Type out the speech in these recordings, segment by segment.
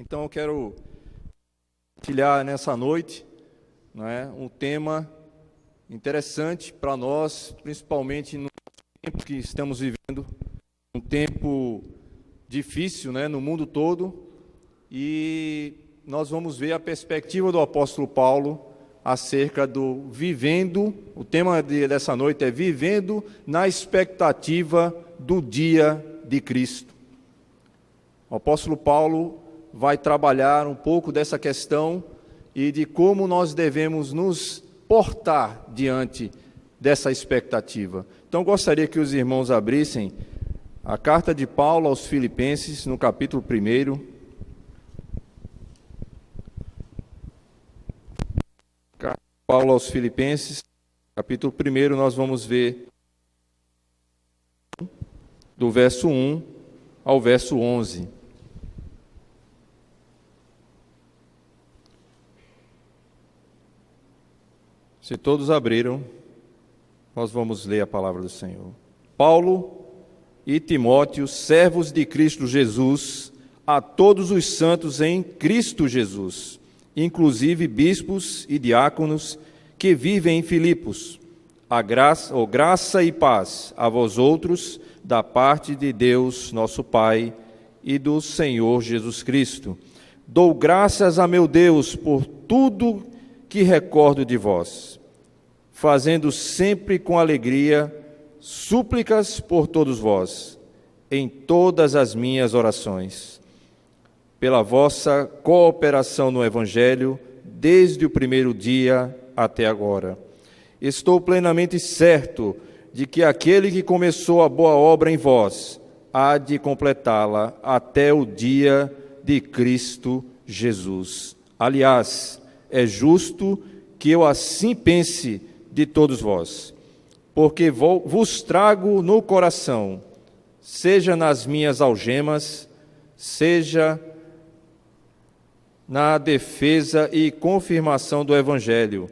Então eu quero compartilhar nessa noite, um tema interessante para nós, principalmente no tempo que estamos vivendo, um tempo difícil, no mundo todo, e nós vamos ver a perspectiva do apóstolo Paulo acerca do vivendo, o tema dessa noite é vivendo na expectativa do dia de Cristo. O apóstolo Paulo vai trabalhar um pouco dessa questão e de como nós devemos nos portar diante dessa expectativa. Então, gostaria que os irmãos abrissem a carta de Paulo aos Filipenses, no capítulo 1. Carta de Paulo aos Filipenses, capítulo 1, nós vamos ver do verso 1 ao verso 11. Se todos abriram, nós vamos ler a palavra do Senhor. Paulo e Timóteo, servos de Cristo Jesus, a todos os santos em Cristo Jesus, inclusive bispos e diáconos que vivem em Filipos, graça e paz a vós outros, da parte de Deus, nosso Pai, e do Senhor Jesus Cristo. Dou graças a meu Deus por tudo que recordo de vós, fazendo sempre com alegria súplicas por todos vós, em todas as minhas orações, pela vossa cooperação no Evangelho, desde o primeiro dia até agora. Estou plenamente certo de que aquele que começou a boa obra em vós há de completá-la até o dia de Cristo Jesus. Aliás, é justo que eu assim pense de todos vós, porque vos trago no coração, seja nas minhas algemas, seja na defesa e confirmação do Evangelho,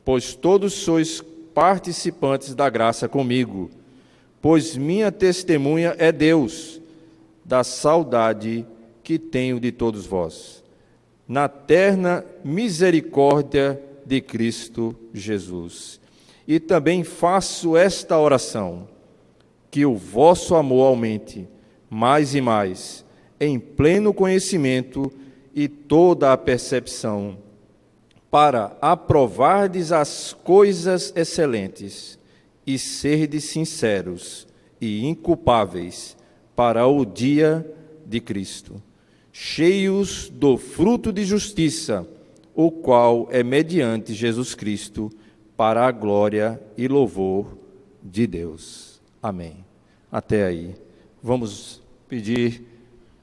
pois todos sois participantes da graça comigo, pois minha testemunha é Deus, da saudade que tenho de todos vós, na terna misericórdia de Cristo Jesus. E também faço esta oração, que o vosso amor aumente mais e mais, em pleno conhecimento e toda a percepção, para aprovardes as coisas excelentes e serdes sinceros e inculpáveis para o dia de Cristo, cheios do fruto de justiça, o qual é mediante Jesus Cristo, para a glória e louvor de Deus. Amém. Até aí. Vamos pedir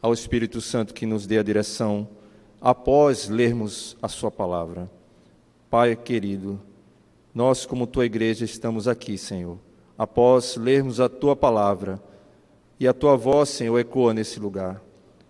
ao Espírito Santo que nos dê a direção após lermos a sua palavra. Pai querido, nós como tua igreja estamos aqui, Senhor, após lermos a tua palavra, e a tua voz, Senhor, ecoa nesse lugar.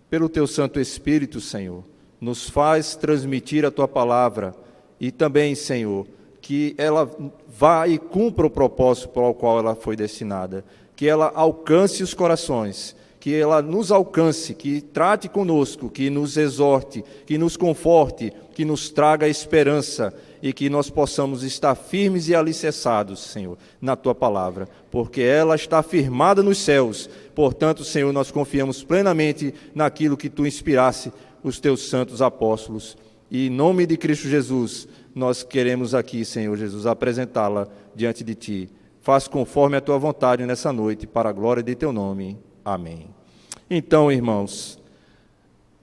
Pelo teu Santo Espírito, Senhor, nos faz transmitir a tua palavra e também, Senhor, que ela vá e cumpra o propósito para o qual ela foi destinada, que ela alcance os corações, que ela nos alcance, que trate conosco, que nos exorte, que nos conforte, que nos traga esperança e que nós possamos estar firmes e alicerçados, Senhor, na tua palavra, porque ela está firmada nos céus. Portanto, Senhor, nós confiamos plenamente naquilo que tu inspirasse os teus santos apóstolos, e em nome de Cristo Jesus, nós queremos aqui, Senhor Jesus, apresentá-la diante de ti. Faz conforme a tua vontade nessa noite, para a glória de teu nome. Amém. Então, irmãos,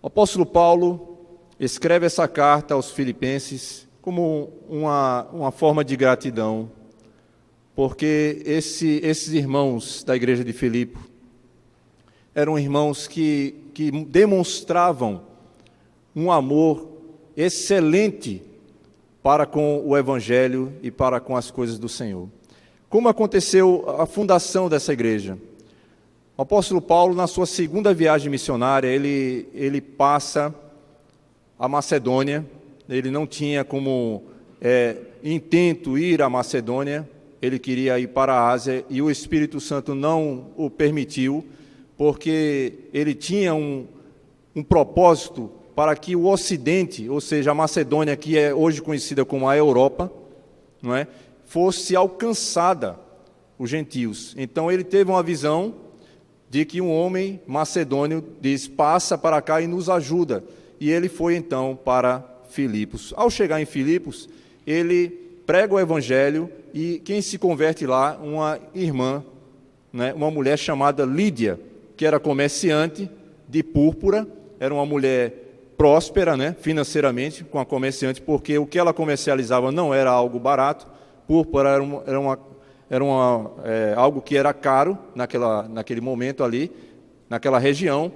o apóstolo Paulo escreve essa carta aos Filipenses como uma forma de gratidão, porque esses irmãos da igreja de Filipe eram irmãos que demonstravam um amor excelente para com o Evangelho e para com as coisas do Senhor. Como aconteceu a fundação dessa igreja? O apóstolo Paulo, na sua segunda viagem missionária, ele passa a Macedônia. Ele não tinha como intento ir à Macedônia, ele queria ir para a Ásia, e o Espírito Santo não o permitiu, porque ele tinha um propósito para que o Ocidente, ou seja, a Macedônia, que é hoje conhecida como a Europa, não é, fosse alcançada, os gentios. Então ele teve uma visão de que um homem macedônio diz: passa para cá e nos ajuda. E ele foi então para Filipos. Ao chegar em Filipos, ele prega o evangelho e quem se converte lá, uma irmã, né, uma mulher chamada Lídia, que era comerciante de púrpura, era uma mulher próspera, né, financeiramente, com a comerciante, porque o que ela comercializava não era algo barato. Púrpura era algo que era caro naquele momento ali, naquela região.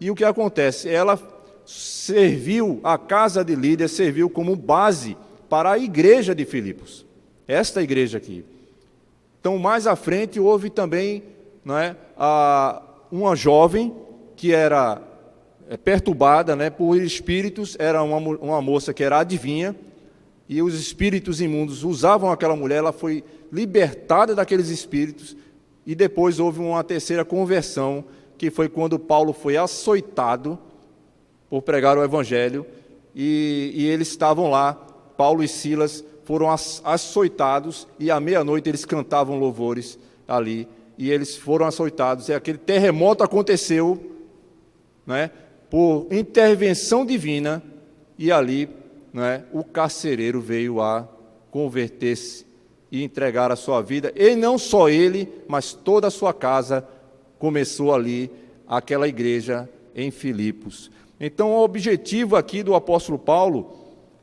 E o que acontece? Ela serviu, a casa de Lídia serviu como base para a igreja de Filipos, esta igreja aqui. Então, mais à frente, houve também, né, uma jovem que era perturbada, né, por espíritos, era uma moça que era adivinha, e os espíritos imundos usavam aquela mulher, ela foi libertada daqueles espíritos, e depois houve uma terceira conversão, que foi quando Paulo foi açoitado por pregar o evangelho, e eles estavam lá, Paulo e Silas foram açoitados, e à meia-noite eles cantavam louvores ali, e eles foram açoitados, e aquele terremoto aconteceu, né, por intervenção divina, e ali, né, o carcereiro veio a converter-se e entregar a sua vida, e não só ele, mas toda a sua casa começou ali, aquela igreja em Filipos. Então, o objetivo aqui do apóstolo Paulo,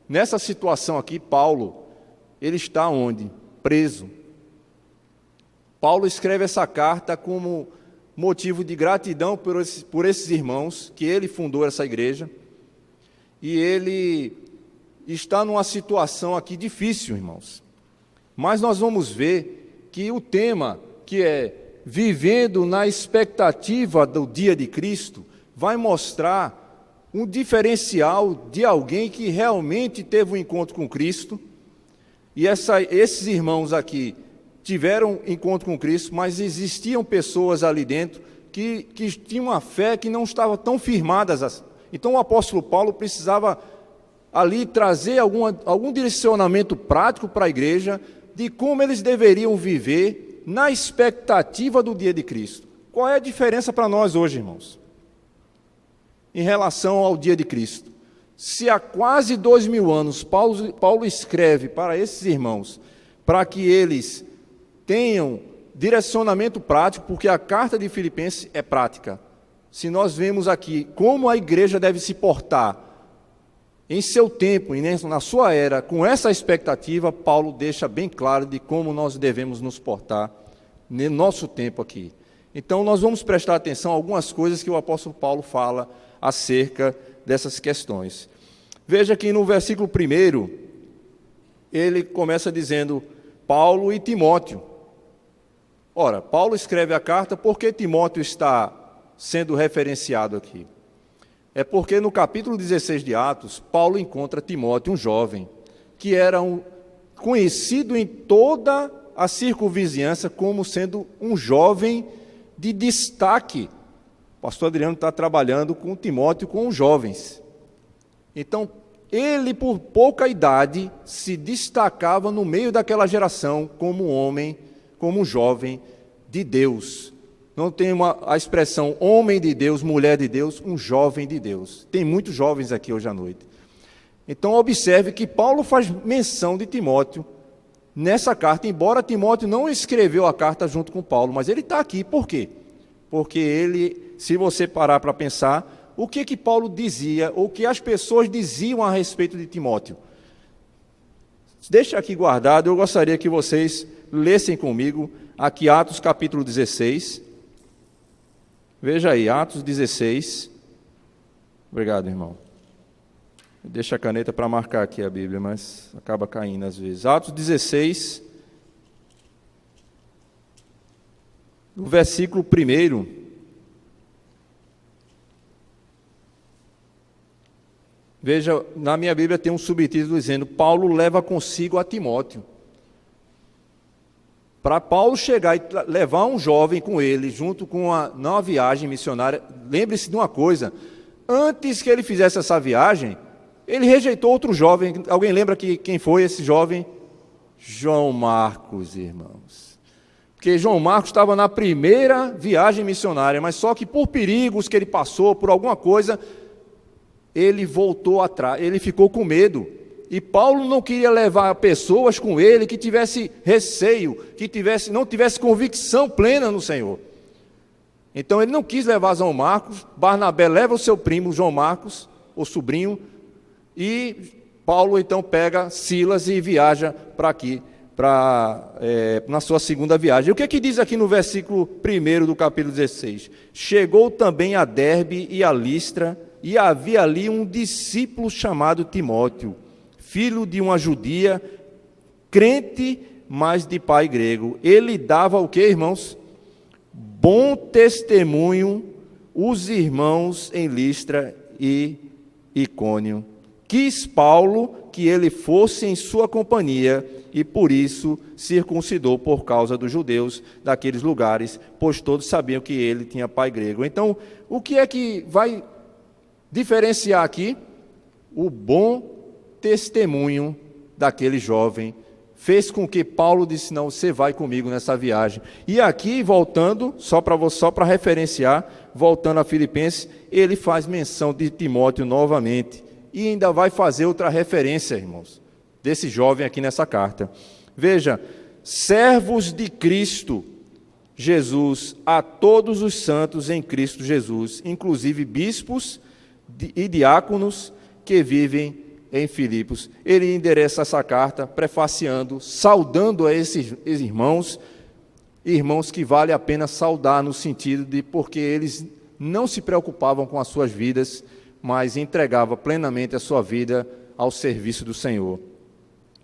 nessa situação aqui, Paulo, ele está onde? Preso. Paulo escreve essa carta como motivo de gratidão por esses irmãos, que ele fundou essa igreja, e ele está numa situação aqui difícil, irmãos. Mas nós vamos ver que o tema, que é vivendo na expectativa do dia de Cristo, vai mostrar um diferencial de alguém que realmente teve um encontro com Cristo, e esses irmãos aqui tiveram encontro com Cristo, mas existiam pessoas ali dentro que tinham uma fé que não estava tão firmadas assim. Então o apóstolo Paulo precisava ali trazer algum direcionamento prático para a igreja de como eles deveriam viver na expectativa do dia de Cristo. Qual é a diferença para nós hoje, irmãos, em relação ao dia de Cristo? Se há quase 2000 anos Paulo escreve para esses irmãos, para que eles tenham direcionamento prático, porque a carta de Filipenses é prática. Se nós vemos aqui como a igreja deve se portar em seu tempo e na sua era, com essa expectativa, Paulo deixa bem claro de como nós devemos nos portar no nosso tempo aqui. Então, nós vamos prestar atenção a algumas coisas que o apóstolo Paulo fala acerca dessas questões. Veja que no versículo 1, ele começa dizendo Paulo e Timóteo. Ora, Paulo escreve a carta porque Timóteo está sendo referenciado aqui. É porque no capítulo 16 de Atos, Paulo encontra Timóteo, um jovem, que era conhecido em toda a circunvizinhança como sendo um jovem de destaque. O pastor Adriano está trabalhando com Timóteo, com os jovens. Então, ele, por pouca idade, se destacava no meio daquela geração como um homem, como um jovem de Deus. Não tem a expressão homem de Deus, mulher de Deus, um jovem de Deus. Tem muitos jovens aqui hoje à noite. Então, observe que Paulo faz menção de Timóteo nessa carta, embora Timóteo não escreveu a carta junto com Paulo, mas ele está aqui. Por quê? Porque ele, se você parar para pensar, o que Paulo dizia, ou o que as pessoas diziam a respeito de Timóteo. Deixa aqui guardado, eu gostaria que vocês lessem comigo aqui Atos capítulo 16. Veja aí, Atos 16. Obrigado, irmão. Deixa a caneta para marcar aqui a Bíblia, mas acaba caindo às vezes. Atos 16, no versículo 1. Veja, na minha Bíblia tem um subtítulo dizendo: Paulo leva consigo a Timóteo. Para Paulo chegar e levar um jovem com ele, junto com numa viagem missionária, lembre-se de uma coisa: antes que ele fizesse essa viagem, ele rejeitou outro jovem. Alguém lembra quem foi esse jovem? João Marcos, irmãos. Porque João Marcos estava na primeira viagem missionária, mas só que por perigos que ele passou, por alguma coisa, ele voltou atrás, ele ficou com medo. E Paulo não queria levar pessoas com ele que tivesse receio, que não tivesse convicção plena no Senhor. Então ele não quis levar João Marcos. Barnabé leva o seu primo João Marcos, o sobrinho, e Paulo então pega Silas e viaja para aqui, na sua segunda viagem. O que é que diz aqui no versículo 1 do capítulo 16? Chegou também a Derbe e a Listra, e havia ali um discípulo chamado Timóteo, filho de uma judia, crente, mas de pai grego. Ele dava o que, irmãos? Bom testemunho os irmãos em Listra e Icônio. Quis Paulo que ele fosse em sua companhia, e por isso circuncidou por causa dos judeus daqueles lugares, pois todos sabiam que ele tinha pai grego. Então, o que é que vai diferenciar aqui? O bom testemunho daquele jovem fez com que Paulo disse: não, você vai comigo nessa viagem. E aqui, voltando, só para referenciar, voltando a Filipenses, ele faz menção de Timóteo novamente, e ainda vai fazer outra referência, irmãos, desse jovem aqui nessa carta. Veja: servos de Cristo Jesus, a todos os santos em Cristo Jesus, inclusive bispos e diáconos que vivem em Filipos. Ele endereça essa carta prefaciando, saudando a esses irmãos que vale a pena saudar, no sentido de porque eles não se preocupavam com as suas vidas, mas entregavam plenamente a sua vida ao serviço do Senhor.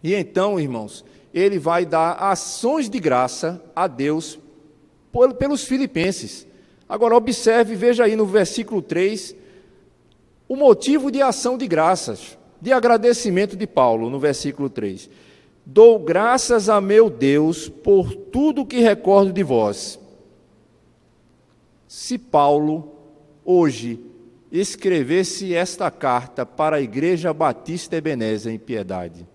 E então, irmãos, ele vai dar ações de graça a Deus pelos filipenses. Agora observe, veja aí no versículo 3, o motivo de ação de graças, de agradecimento de Paulo, no versículo 3. Dou graças a meu Deus por tudo que recordo de vós. Se Paulo, hoje, escrevesse esta carta para a Igreja Batista Ebenezer em Piedade,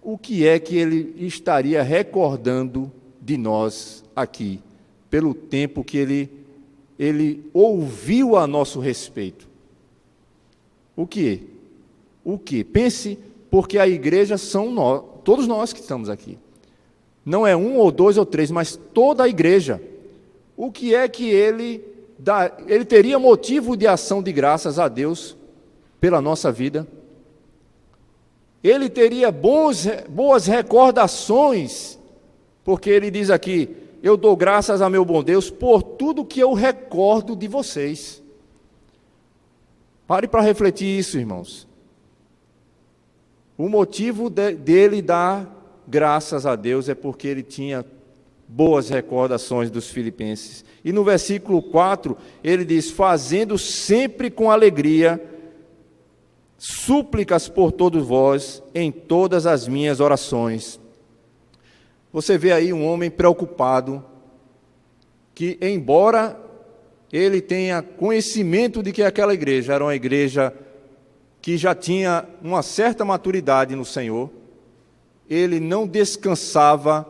o que é que ele estaria recordando de nós aqui, pelo tempo que ele ouviu a nosso respeito? O que? O que? Pense, porque a igreja são nós, todos nós que estamos aqui. Não é um ou dois ou três, mas toda a igreja. O que é que ele teria motivo de ação de graças a Deus pela nossa vida? Ele teria boas recordações, porque ele diz aqui: eu dou graças a meu bom Deus por tudo que eu recordo de vocês. Pare para refletir isso, irmãos. O motivo dele dar graças a Deus é porque ele tinha boas recordações dos filipenses. E no versículo 4, ele diz: fazendo sempre com alegria súplicas por todos vós em todas as minhas orações. Você vê aí um homem preocupado, que embora ele tenha conhecimento de que aquela igreja era uma igreja que já tinha uma certa maturidade no Senhor, ele não descansava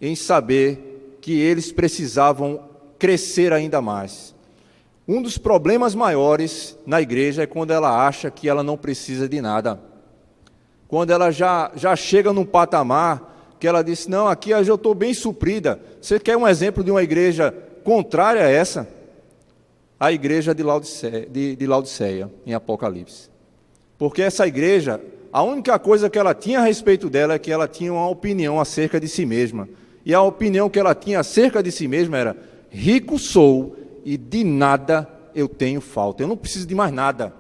em saber que eles precisavam crescer ainda mais. Um dos problemas maiores na igreja é quando ela acha que ela não precisa de nada. Quando ela já chega num patamar que ela diz: não, aqui eu estou bem suprida. Você quer um exemplo de uma igreja contrária a essa? A igreja de Laodiceia, em Apocalipse. Porque essa igreja, a única coisa que ela tinha a respeito dela é que ela tinha uma opinião acerca de si mesma. E a opinião que ela tinha acerca de si mesma era: rico sou e de nada eu tenho falta, eu não preciso de mais nada.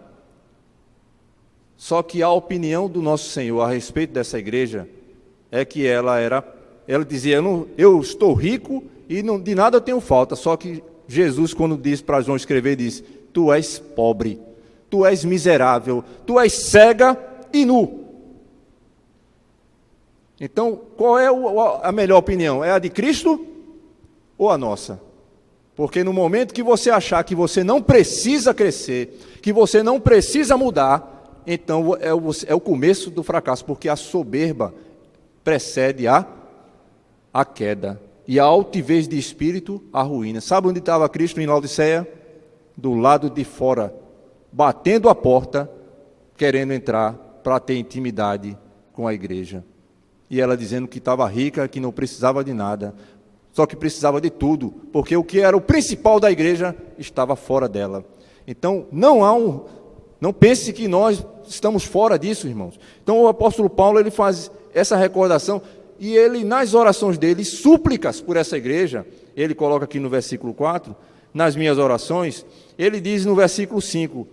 Só que a opinião do nosso Senhor a respeito dessa igreja é que ela dizia: eu estou rico e de nada eu tenho falta. Só que Jesus, quando diz para João escrever, diz: tu és pobre, tu és miserável, tu és cega e nu. Então, qual é a melhor opinião? É a de Cristo ou a nossa? Porque no momento que você achar que você não precisa crescer, que você não precisa mudar, então é o começo do fracasso, porque a soberba precede a queda. E a altivez de espírito, a ruína. Sabe onde estava Cristo em Laodiceia? Do lado de fora, batendo a porta, querendo entrar para ter intimidade com a igreja. E ela dizendo que estava rica, que não precisava de nada, só que precisava de tudo, porque o que era o principal da igreja estava fora dela. Então, não pense que nós estamos fora disso, irmãos. Então, o apóstolo Paulo, ele faz essa recordação, e ele, nas orações dele, súplicas por essa igreja, ele coloca aqui no versículo 4, nas minhas orações, ele diz no versículo 5,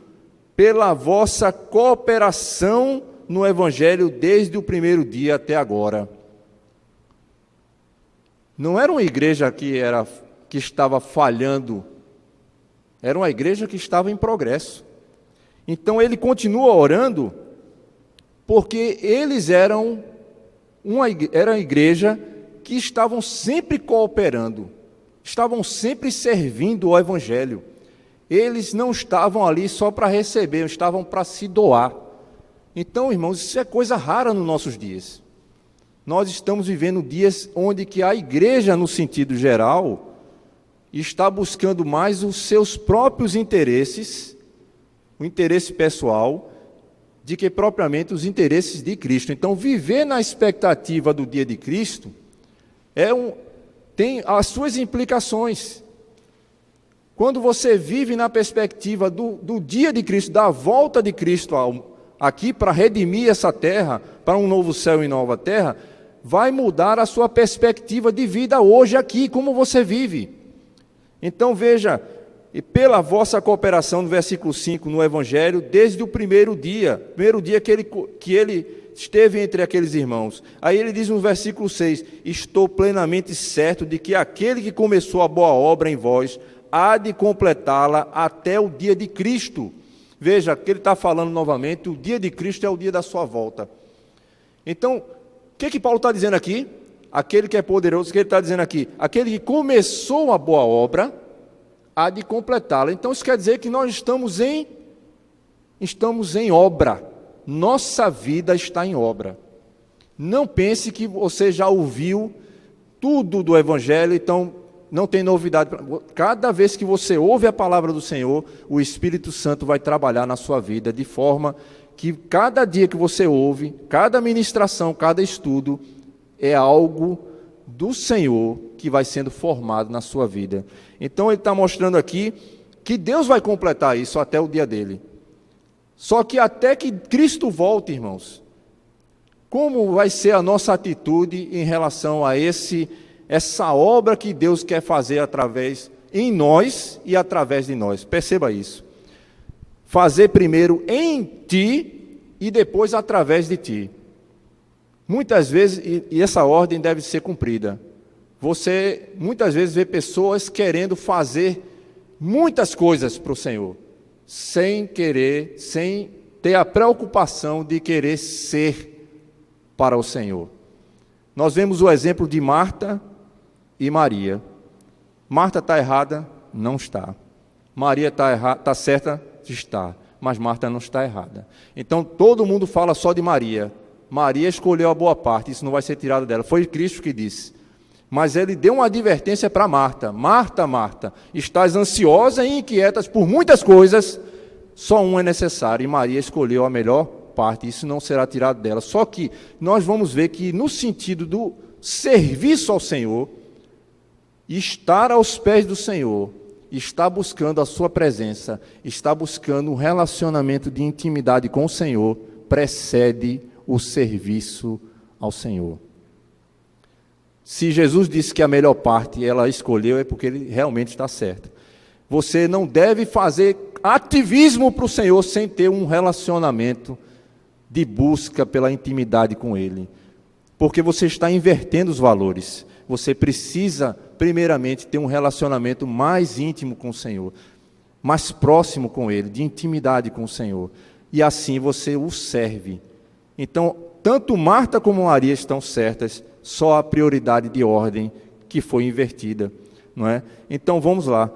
pela vossa cooperação no Evangelho desde o primeiro dia até agora. Não era uma igreja que estava falhando, era uma igreja que estava em progresso. Então ele continua orando, porque eles eram uma igreja que estavam sempre cooperando, estavam sempre servindo ao Evangelho. Eles não estavam ali só para receber, estavam para se doar. Então, irmãos, isso é coisa rara nos nossos dias. Nós estamos vivendo dias onde que a igreja, no sentido geral, está buscando mais os seus próprios interesses, o interesse pessoal, de que propriamente os interesses de Cristo. Então, viver na expectativa do dia de Cristo tem as suas implicações. Quando você vive na perspectiva do dia de Cristo, da volta de Cristo aqui para redimir essa terra, para um novo céu e nova terra, vai mudar a sua perspectiva de vida hoje aqui, como você vive. Então veja, e pela vossa cooperação, no versículo 5, no Evangelho, desde o primeiro dia que ele esteve entre aqueles irmãos. Aí ele diz no versículo 6, estou plenamente certo de que aquele que começou a boa obra em vós, há de completá-la até o dia de Cristo. Veja, que ele está falando novamente, o dia de Cristo é o dia da sua volta. Então, o que Paulo está dizendo aqui? Aquele que é poderoso, o que ele está dizendo aqui? Aquele que começou a boa obra, há de completá-la. Então, isso quer dizer que nós estamos em obra. Nossa vida está em obra. Não pense que você já ouviu tudo do Evangelho, então não tem novidade. Cada vez que você ouve a palavra do Senhor, o Espírito Santo vai trabalhar na sua vida, de forma que cada dia que você ouve, cada ministração, cada estudo, é algo do Senhor que vai sendo formado na sua vida. Então ele está mostrando aqui que Deus vai completar isso até o dia dele. Só que até que Cristo volte, irmãos, como vai ser a nossa atitude em relação a essa obra que Deus quer fazer em nós e através de nós? Perceba isso. Fazer primeiro em ti e depois através de ti. Muitas vezes, e essa ordem deve ser cumprida, você muitas vezes vê pessoas querendo fazer muitas coisas para o Senhor, sem ter a preocupação de querer ser para o Senhor. Nós vemos o exemplo de Marta e Maria. Marta está errada? Não está. Maria está certa? Está. Mas Marta não está errada. Então todo mundo fala só de Maria. Maria escolheu a boa parte, isso não vai ser tirado dela. Foi Cristo que disse. Mas ele deu uma advertência para Marta. Marta, Marta, estás ansiosa e inquieta por muitas coisas, só uma é necessária. E Maria escolheu a melhor parte, isso não será tirado dela. Só que nós vamos ver que no sentido do serviço ao Senhor, estar aos pés do Senhor, está buscando a sua presença, está buscando um relacionamento de intimidade com o Senhor, precede o serviço ao Senhor. Se Jesus disse que a melhor parte ela escolheu, é porque ele realmente está certo. Você não deve fazer ativismo para o Senhor sem ter um relacionamento de busca pela intimidade com Ele. Porque você está invertendo os valores. Você precisa, primeiramente, ter um relacionamento mais íntimo com o Senhor, mais próximo com Ele, de intimidade com o Senhor. E assim você o serve. Então, tanto Marta como Maria estão certas, só a prioridade de ordem que foi invertida. não é? Então vamos lá.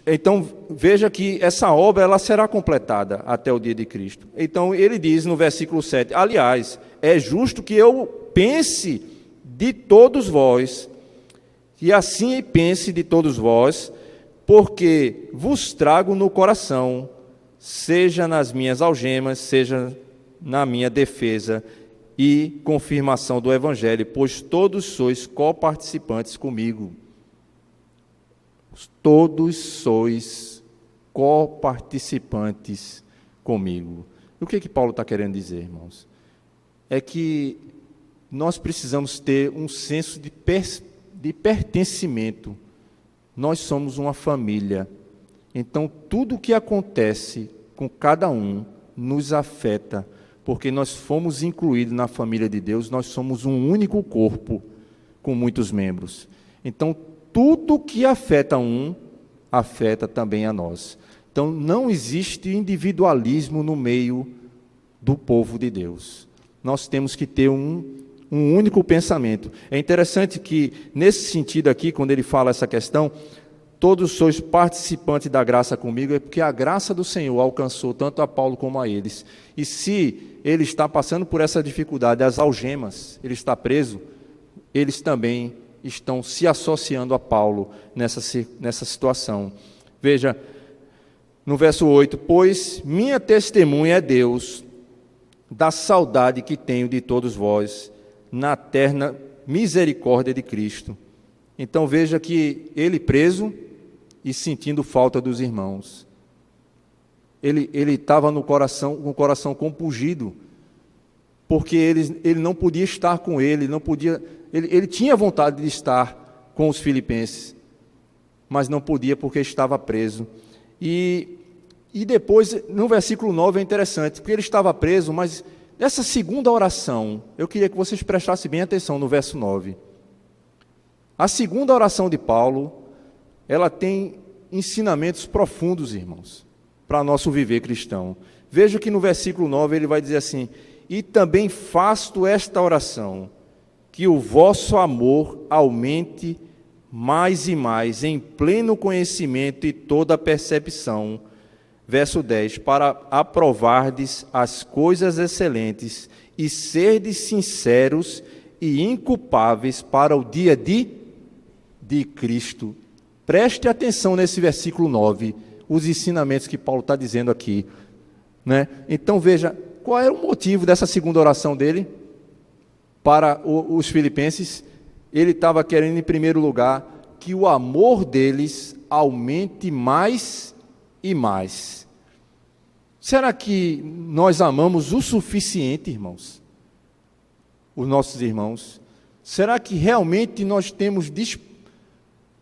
Então veja que essa obra ela será completada até o dia de Cristo. Então ele diz no versículo 7: aliás, é justo que eu pense de todos vós, e assim pense de todos vós, porque vos trago no coração, seja nas minhas algemas, seja na minha defesa e confirmação do Evangelho, pois todos sois coparticipantes comigo. Todos sois coparticipantes comigo. O que Paulo está querendo dizer, irmãos? É que nós precisamos ter um senso de pertencimento. Nós somos uma família. Então, tudo o que acontece com cada um nos afeta, porque nós fomos incluídos na família de Deus, nós somos um único corpo com muitos membros. Então, tudo que afeta um, afeta também a nós. Então, não existe individualismo no meio do povo de Deus. Nós temos que ter um único pensamento. É interessante que, nesse sentido aqui, quando ele fala essa questão, todos sois participantes da graça comigo, é porque a graça do Senhor alcançou tanto a Paulo como a eles. E se ele está passando por essa dificuldade, as algemas, ele está preso, eles também estão se associando a Paulo nessa situação. Veja, no verso 8: pois minha testemunha é Deus, da saudade que tenho de todos vós, na eterna misericórdia de Cristo. Então veja que ele preso e sentindo falta dos irmãos. Ele estava com o coração compungido, porque ele não podia estar com ele, ele tinha vontade de estar com os filipenses, mas não podia porque estava preso. E depois, no versículo 9 é interessante, porque ele estava preso, mas nessa segunda oração, eu queria que vocês prestassem bem atenção no verso 9. A segunda oração de Paulo, ela tem ensinamentos profundos, irmãos, para nosso viver cristão. Veja que no versículo 9 ele vai dizer assim: e também faço esta oração, que o vosso amor aumente mais e mais, em pleno conhecimento e toda percepção. Verso 10, para aprovardes as coisas excelentes e serdes sinceros e inculpáveis para o dia de Cristo. Preste atenção nesse versículo 9, os ensinamentos que Paulo está dizendo aqui, né? Então veja, qual era o motivo dessa segunda oração dele para os filipenses? Ele estava querendo, em primeiro lugar, que o amor deles aumente mais e mais. Será que nós amamos o suficiente, irmãos? Os nossos irmãos? Será que realmente nós temos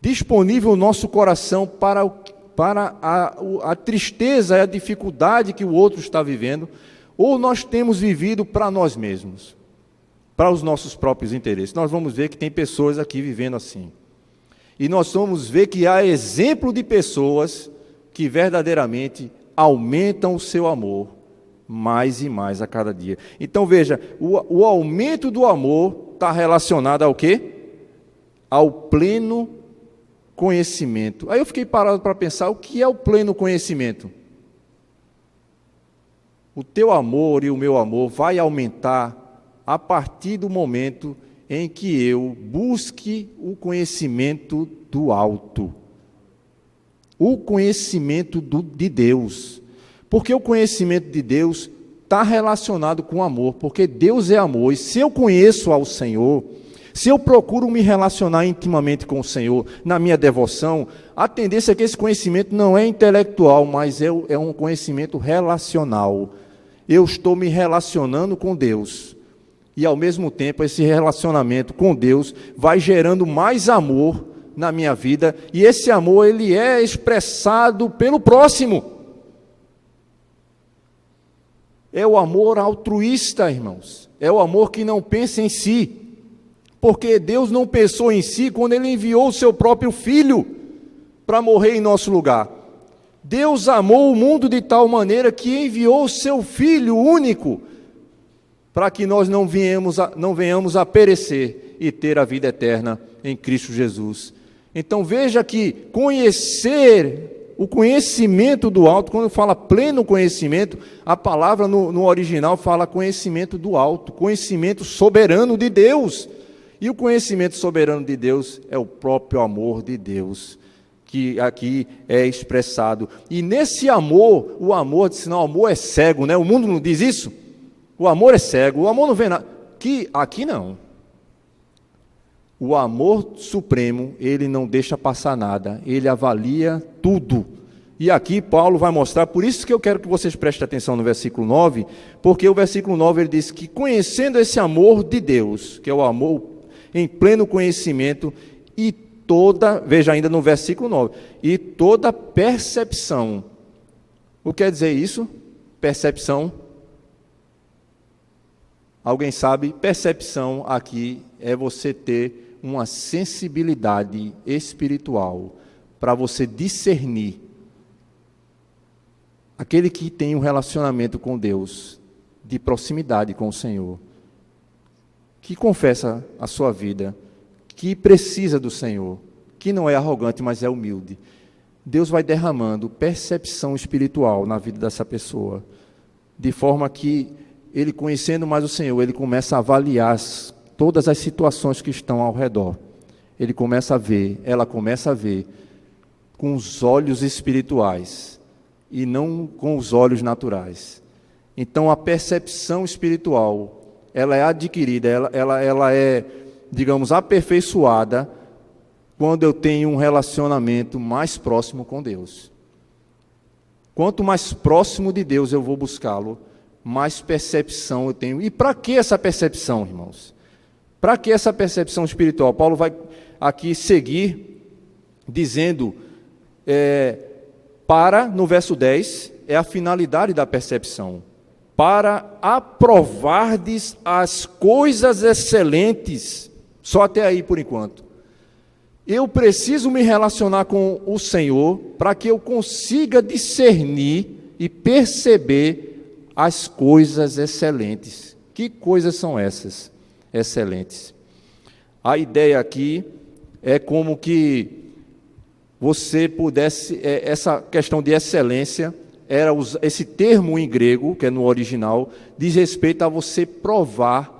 disponível o nosso coração para a tristeza e a dificuldade que o outro está vivendo? Ou nós temos vivido para nós mesmos, para os nossos próprios interesses? Nós vamos ver que tem pessoas aqui vivendo assim. E nós vamos ver que há exemplo de pessoas que verdadeiramente aumentam o seu amor mais e mais a cada dia. Então veja, o aumento do amor está relacionado ao quê? Ao pleno conhecimento. Aí eu fiquei parado para pensar, o que é o pleno conhecimento? O teu amor e o meu amor vai aumentar a partir do momento em que eu busque o conhecimento do alto, o conhecimento de Deus, porque o conhecimento de Deus está relacionado com o amor, porque Deus é amor, e se eu conheço ao Senhor, se eu procuro me relacionar intimamente com o Senhor, na minha devoção, a tendência é que esse conhecimento não é intelectual, mas é um conhecimento relacional. Eu estou me relacionando com Deus, e ao mesmo tempo esse relacionamento com Deus vai gerando mais amor na minha vida, e esse amor ele é expressado pelo próximo. É o amor altruísta, irmãos. É o amor que não pensa em si. Porque Deus não pensou em si quando Ele enviou o seu próprio Filho para morrer em nosso lugar. Deus amou o mundo de tal maneira que enviou o seu Filho único para que nós não venhamos a perecer e ter a vida eterna em Cristo Jesus. Então veja que conhecer, o conhecimento do alto, quando fala pleno conhecimento, a palavra no original fala conhecimento do alto, conhecimento soberano de Deus. E o conhecimento soberano de Deus é o próprio amor de Deus, que aqui é expressado. E nesse amor, o amor, senão o amor é cego, né? O mundo não diz isso? O amor é cego, o amor não vê nada. Aqui não. O amor supremo, ele não deixa passar nada, ele avalia tudo. E aqui Paulo vai mostrar, por isso que eu quero que vocês prestem atenção no versículo 9, porque o versículo 9 ele diz que conhecendo esse amor de Deus, que é o amor em pleno conhecimento, e toda, veja ainda no versículo 9, e toda percepção. O que quer dizer isso? Percepção. Alguém sabe? Percepção aqui é você ter uma sensibilidade espiritual para você discernir. Aquele que tem um relacionamento com Deus, de proximidade com o Senhor, que confessa a sua vida, que precisa do Senhor, que não é arrogante, mas é humilde. Deus vai derramando percepção espiritual na vida dessa pessoa, de forma que ele, conhecendo mais o Senhor, ele começa a avaliar todas as situações que estão ao redor. Ele começa a ver, ela começa a ver com os olhos espirituais e não com os olhos naturais. Então a percepção espiritual, ela é adquirida, ela é, digamos, aperfeiçoada quando eu tenho um relacionamento mais próximo com Deus. Quanto mais próximo de Deus eu vou buscá-lo, mais percepção eu tenho. E para que essa percepção, irmãos? Para que essa percepção espiritual? Paulo vai aqui seguir dizendo, no verso 10, é a finalidade da percepção, para aprovardes as coisas excelentes, só até aí por enquanto. Eu preciso me relacionar com o Senhor para que eu consiga discernir e perceber as coisas excelentes. Que coisas são essas? Excelentes. A ideia aqui é como que você pudesse, essa questão de excelência, esse termo em grego, que é no original, diz respeito a você provar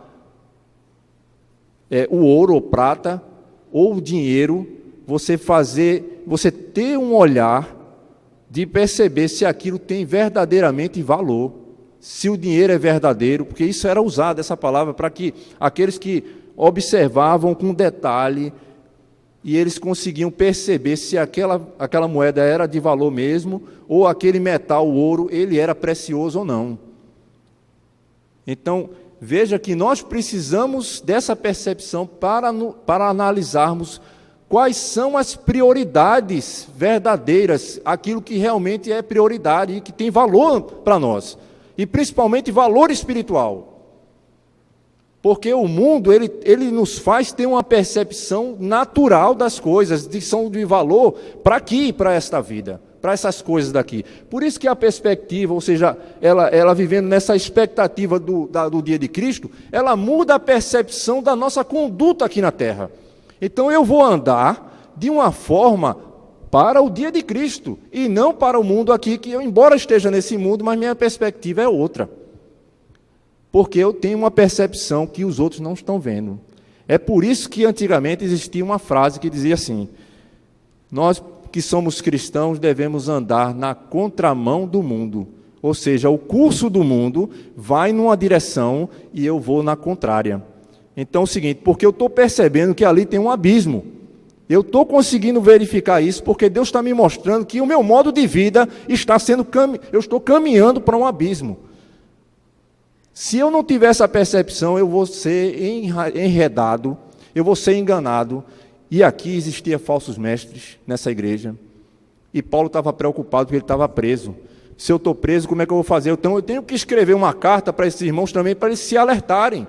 o ouro ou prata, ou o dinheiro, você ter um olhar de perceber se aquilo tem verdadeiramente valor. Se o dinheiro é verdadeiro, porque isso era usado, essa palavra, para que aqueles que observavam com detalhe e eles conseguiam perceber se aquela moeda era de valor mesmo, ou aquele metal, o ouro, ele era precioso ou não. Então, veja que nós precisamos dessa percepção para analisarmos quais são as prioridades verdadeiras, aquilo que realmente é prioridade e que tem valor para nós. E principalmente valor espiritual. Porque o mundo, ele nos faz ter uma percepção natural das coisas, que são de valor para aqui, para esta vida, para essas coisas daqui. Por isso que a perspectiva, ou seja, ela vivendo nessa expectativa do dia de Cristo, ela muda a percepção da nossa conduta aqui na terra. Então eu vou andar de uma forma para o dia de Cristo, e não para o mundo aqui, que eu, embora esteja nesse mundo, mas minha perspectiva é outra. Porque eu tenho uma percepção que os outros não estão vendo. É por isso que antigamente existia uma frase que dizia assim: nós que somos cristãos devemos andar na contramão do mundo. Ou seja, o curso do mundo vai numa direção e eu vou na contrária. Então é o seguinte, porque eu estou percebendo que ali tem um abismo. Eu estou conseguindo verificar isso porque Deus está me mostrando que o meu modo de vida está eu estou caminhando para um abismo. Se eu não tiver essa percepção, eu vou ser enredado, eu vou ser enganado. E aqui existiam falsos mestres nessa igreja. E Paulo estava preocupado porque ele estava preso. Se eu estou preso, como é que eu vou fazer? Então eu tenho que escrever uma carta para esses irmãos também, para eles se alertarem.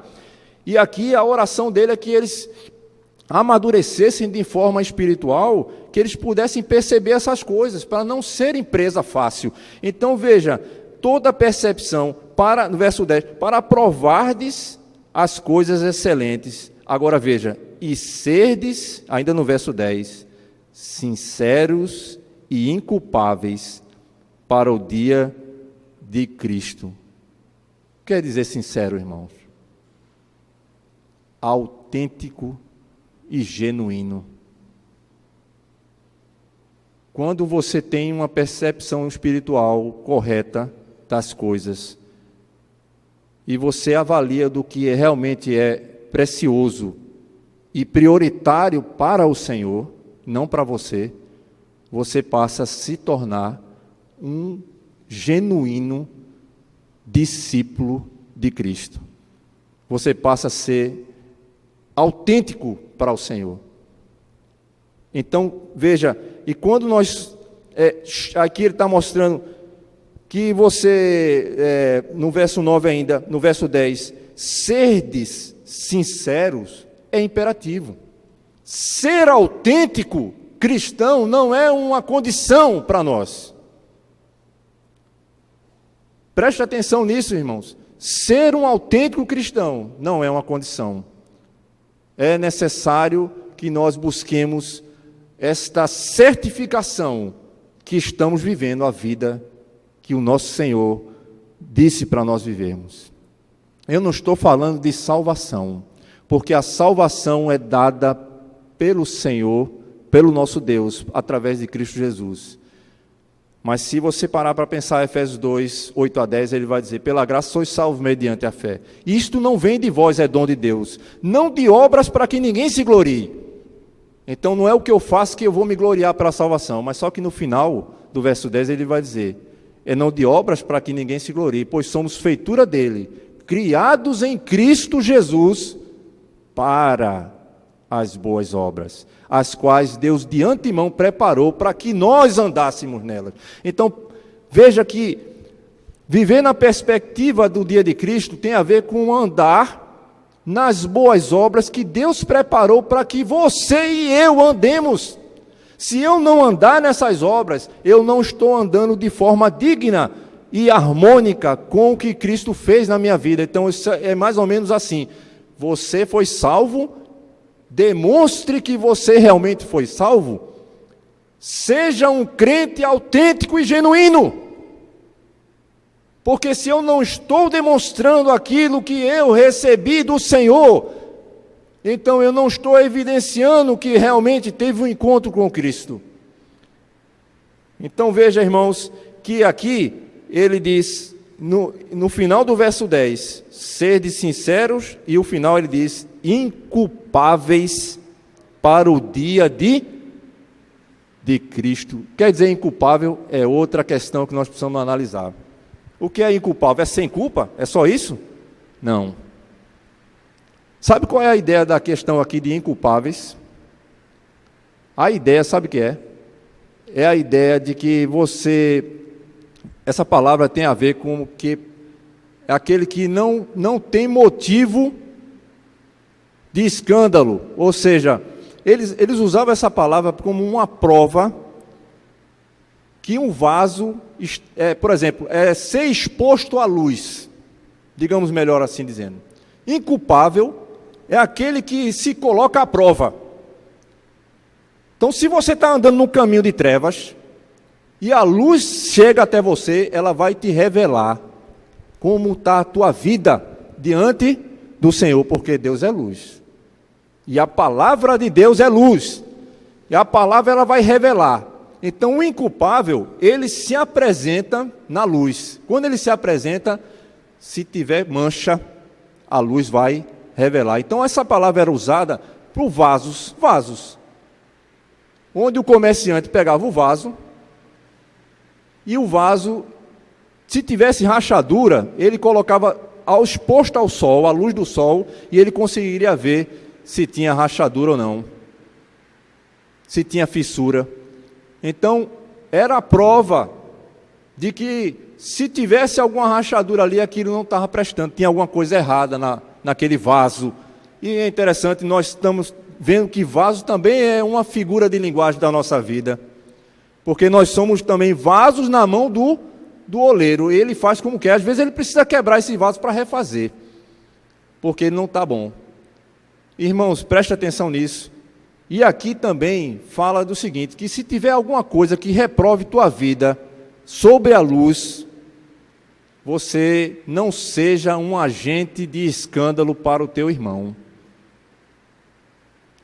E aqui a oração dele é que eles amadurecessem de forma espiritual, que eles pudessem perceber essas coisas, para não serem presa fácil. Então veja, toda percepção, no verso 10, para provardes as coisas excelentes. Agora veja, e serdes, ainda no verso 10, sinceros e inculpáveis para o dia de Cristo. O que quer dizer sincero, irmãos? Autêntico e genuíno. Quando você tem uma percepção espiritual correta das coisas, e você avalia do que realmente é precioso e prioritário para o Senhor, não para você, você passa a se tornar um genuíno discípulo de Cristo. Você passa a ser autêntico para o Senhor. Então, veja, e quando nós, aqui ele está mostrando que você, no verso 9 ainda, no verso 10, serdes sinceros é imperativo. Ser autêntico cristão não é uma condição para nós. Preste atenção nisso, irmãos. Ser um autêntico cristão não é uma condição. É necessário que nós busquemos esta certificação que estamos vivendo a vida que o nosso Senhor disse para nós vivermos. Eu não estou falando de salvação, porque a salvação é dada pelo Senhor, pelo nosso Deus, através de Cristo Jesus. Mas se você parar para pensar Efésios 2, 8 a 10, ele vai dizer, pela graça sois salvos mediante a fé. Isto não vem de vós, é dom de Deus, não de obras para que ninguém se glorie. Então não é o que eu faço que eu vou me gloriar pela salvação, mas só que no final do verso 10 ele vai dizer, é não de obras para que ninguém se glorie, pois somos feitura dele, criados em Cristo Jesus para as boas obras, as quais Deus de antemão preparou para que nós andássemos nelas. Então, veja que viver na perspectiva do dia de Cristo tem a ver com andar nas boas obras que Deus preparou para que você e eu andemos. Se eu não andar nessas obras, eu não estou andando de forma digna e harmônica com o que Cristo fez na minha vida. Então, isso é mais ou menos assim. Você foi salvo, demonstre que você realmente foi salvo, seja um crente autêntico e genuíno. Porque se eu não estou demonstrando aquilo que eu recebi do Senhor, então eu não estou evidenciando que realmente teve um encontro com Cristo. Então veja, irmãos, que aqui ele diz, no final do verso 10, sede sinceros, e o final ele diz, inculpáveis para o dia de Cristo. Quer dizer, inculpável é outra questão que nós precisamos analisar. O que é inculpável? É sem culpa? É só isso? Não. Sabe qual é a ideia da questão aqui de inculpáveis? A ideia, sabe o que é? É a ideia de que você... Essa palavra tem a ver com que é aquele que não tem motivo de escândalo. Ou seja, eles usavam essa palavra como uma prova que um vaso, por exemplo, ser exposto à luz, digamos melhor assim dizendo. Inculpável é aquele que se coloca à prova. Então, se você está andando num caminho de trevas, e a luz chega até você, ela vai te revelar como está a tua vida diante do Senhor, porque Deus é luz. E a palavra de Deus é luz. E a palavra ela vai revelar. Então o inculpável, ele se apresenta na luz. Quando ele se apresenta, se tiver mancha, a luz vai revelar. Então essa palavra era usada para vasos. Onde o comerciante pegava o vaso, e o vaso, se tivesse rachadura, ele colocava exposto ao sol, à luz do sol, e ele conseguiria ver se tinha rachadura ou não, se tinha fissura. Então, era a prova de que se tivesse alguma rachadura ali, aquilo não estava prestando, tinha alguma coisa errada naquele vaso. E é interessante, nós estamos vendo que vaso também é uma figura de linguagem da nossa vida, porque nós somos também vasos na mão do oleiro, e ele faz como quer. Às vezes ele precisa quebrar esse vaso para refazer, porque ele não está bom. Irmãos, preste atenção nisso. E aqui também fala do seguinte, que se tiver alguma coisa que reprove tua vida sobre a luz, você não seja um agente de escândalo para o teu irmão.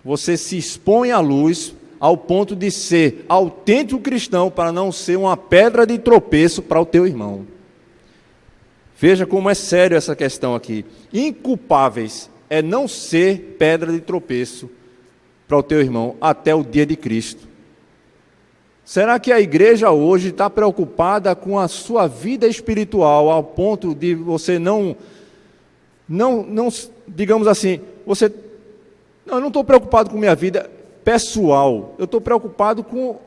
Você se expõe à luz ao ponto de ser autêntico cristão para não ser uma pedra de tropeço para o teu irmão. Veja como é sério essa questão aqui. Inculpáveis é não ser pedra de tropeço para o teu irmão até o dia de Cristo. Será que a igreja hoje está preocupada com a sua vida espiritual ao ponto de você não digamos assim, eu não estou preocupado com minha vida pessoal, eu estou preocupado com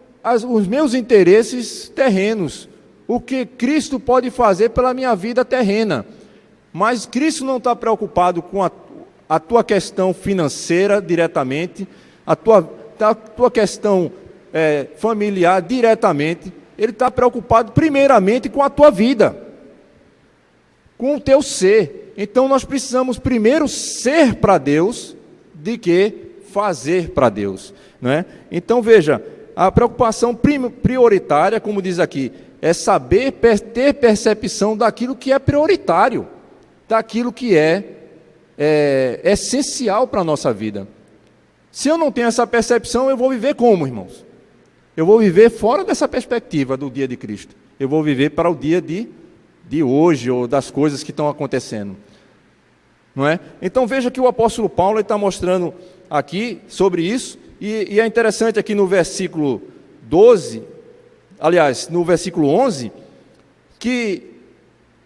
os meus interesses terrenos, o que Cristo pode fazer pela minha vida terrena, mas Cristo não está preocupado com a tua questão financeira diretamente, a tua questão familiar diretamente, Ele está preocupado primeiramente com a tua vida, com o teu ser. Então nós precisamos primeiro ser para Deus, de que fazer para Deus, não é? Então veja, a preocupação prioritária, como diz aqui, é saber ter percepção daquilo que é prioritário, daquilo que é essencial para a nossa vida. Se eu não tenho essa percepção, eu vou viver como, irmãos? Eu vou viver fora dessa perspectiva do dia de Cristo. Eu vou viver para o dia de hoje, ou das coisas que estão acontecendo. Não é? Então veja que o apóstolo Paulo está mostrando aqui sobre isso, e é interessante aqui no versículo 12, aliás, no versículo 11, que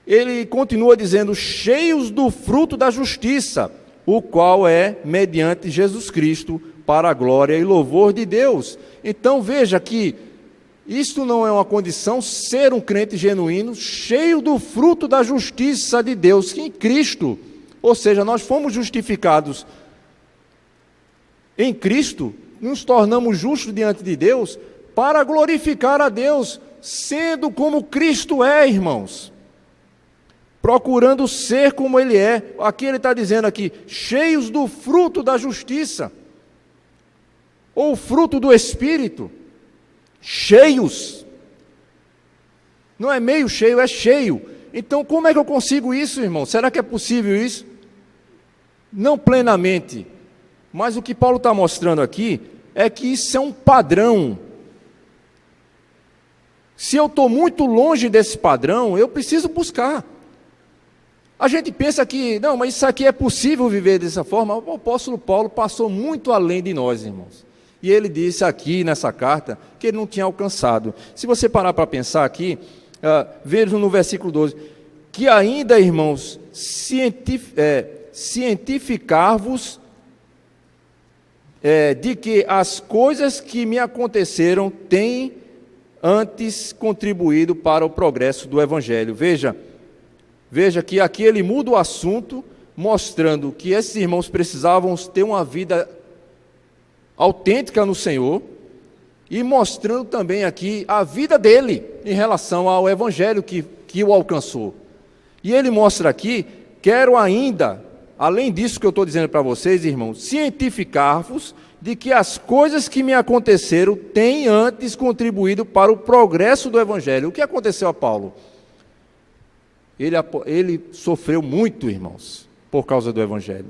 ele continua dizendo, cheios do fruto da justiça, o qual é mediante Jesus Cristo, para a glória e louvor de Deus. Então veja que isto não é uma condição, ser um crente genuíno, cheio do fruto da justiça de Deus, que em Cristo, ou seja, nós fomos justificados em Cristo, nos tornamos justos diante de Deus, para glorificar a Deus, sendo como Cristo é, irmãos. Procurando ser como Ele é. Aqui ele está dizendo aqui, cheios do fruto da justiça, ou fruto do Espírito, cheios. Não é meio cheio, é cheio. Então como é que eu consigo isso, irmão? Será que é possível isso? Não plenamente, mas o que Paulo está mostrando aqui é que isso é um padrão. Se eu estou muito longe desse padrão, eu preciso buscar. A gente pensa que, não, mas isso aqui é possível viver dessa forma. O apóstolo Paulo passou muito além de nós, irmãos. E ele disse aqui nessa carta que ele não tinha alcançado. Se você parar para pensar aqui, veja no versículo 12, que ainda, irmãos, cientificar-vos de que as coisas que me aconteceram têm antes contribuído para o progresso do Evangelho. Veja que aqui ele muda o assunto, mostrando que esses irmãos precisavam ter uma vida autêntica no Senhor, e mostrando também aqui a vida dele em relação ao Evangelho que o alcançou. E ele mostra aqui, quero ainda, além disso que eu estou dizendo para vocês, irmãos, cientificar-vos de que as coisas que me aconteceram têm antes contribuído para o progresso do Evangelho. O que aconteceu a Paulo? Ele sofreu muito, irmãos, por causa do Evangelho.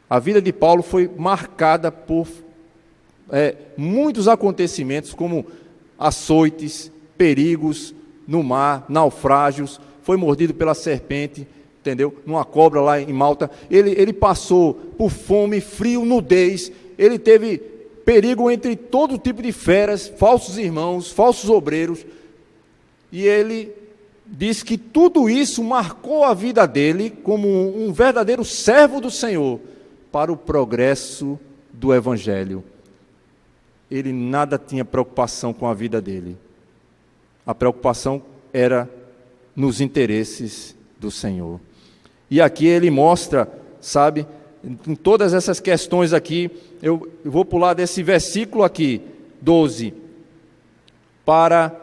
A vida de Paulo foi marcada por muitos acontecimentos, como açoites, perigos no mar, naufrágios, foi mordido pela serpente, entendeu? Numa cobra lá em Malta. Ele passou por fome, frio, nudez. Ele teve perigo entre todo tipo de feras, falsos irmãos, falsos obreiros. E ele diz que tudo isso marcou a vida dele como um verdadeiro servo do Senhor para o progresso do Evangelho. Ele nada tinha preocupação com a vida dele. A preocupação era nos interesses do Senhor. E aqui ele mostra, sabe, em todas essas questões aqui, eu vou pular desse versículo aqui, 12, para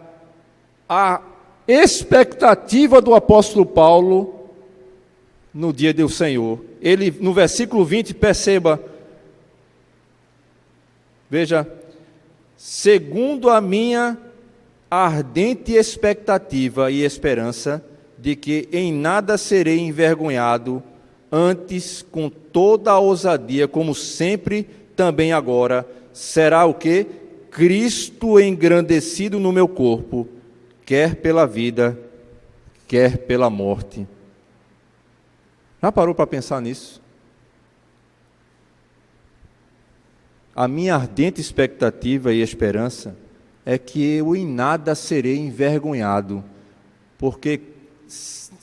a expectativa do apóstolo Paulo no dia do Senhor. Ele, no versículo 20, perceba, Veja, segundo a minha ardente expectativa e esperança de que em nada serei envergonhado, antes com toda a ousadia, como sempre, também agora, será o quê? Cristo engrandecido no meu corpo, quer pela vida, quer pela morte. Já parou para pensar nisso? A minha ardente expectativa e esperança é que eu em nada serei envergonhado, porque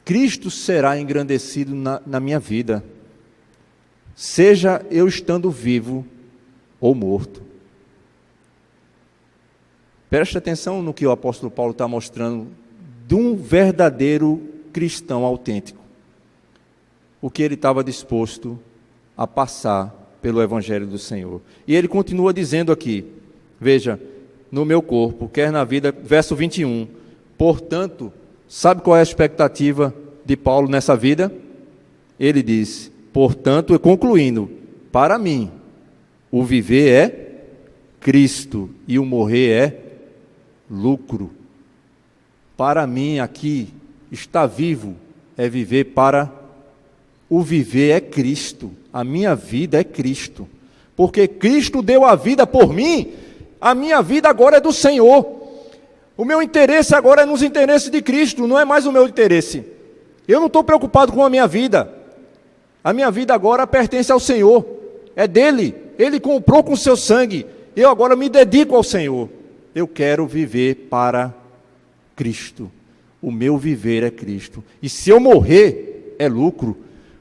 Cristo será engrandecido na minha vida, seja eu estando vivo ou morto. Preste atenção no que o apóstolo Paulo está mostrando de um verdadeiro cristão autêntico. O que ele estava disposto a passar pelo Evangelho do Senhor. E ele continua dizendo aqui, veja, no meu corpo, quer na vida, verso 21, portanto, sabe qual é a expectativa de Paulo nessa vida? Ele diz, portanto, concluindo, para mim, o viver é Cristo e o morrer é lucro. Para mim aqui, estar vivo é viver para o viver é Cristo. A minha vida é Cristo. Porque Cristo deu a vida por mim, a minha vida agora é do Senhor. O meu interesse agora é nos interesses de Cristo, não é mais o meu interesse. Eu não estou preocupado com a minha vida. A minha vida agora pertence ao Senhor. É dele. Ele comprou com seu sangue. Eu agora me dedico ao Senhor. Eu quero viver para Cristo. O meu viver é Cristo. E se eu morrer, é lucro.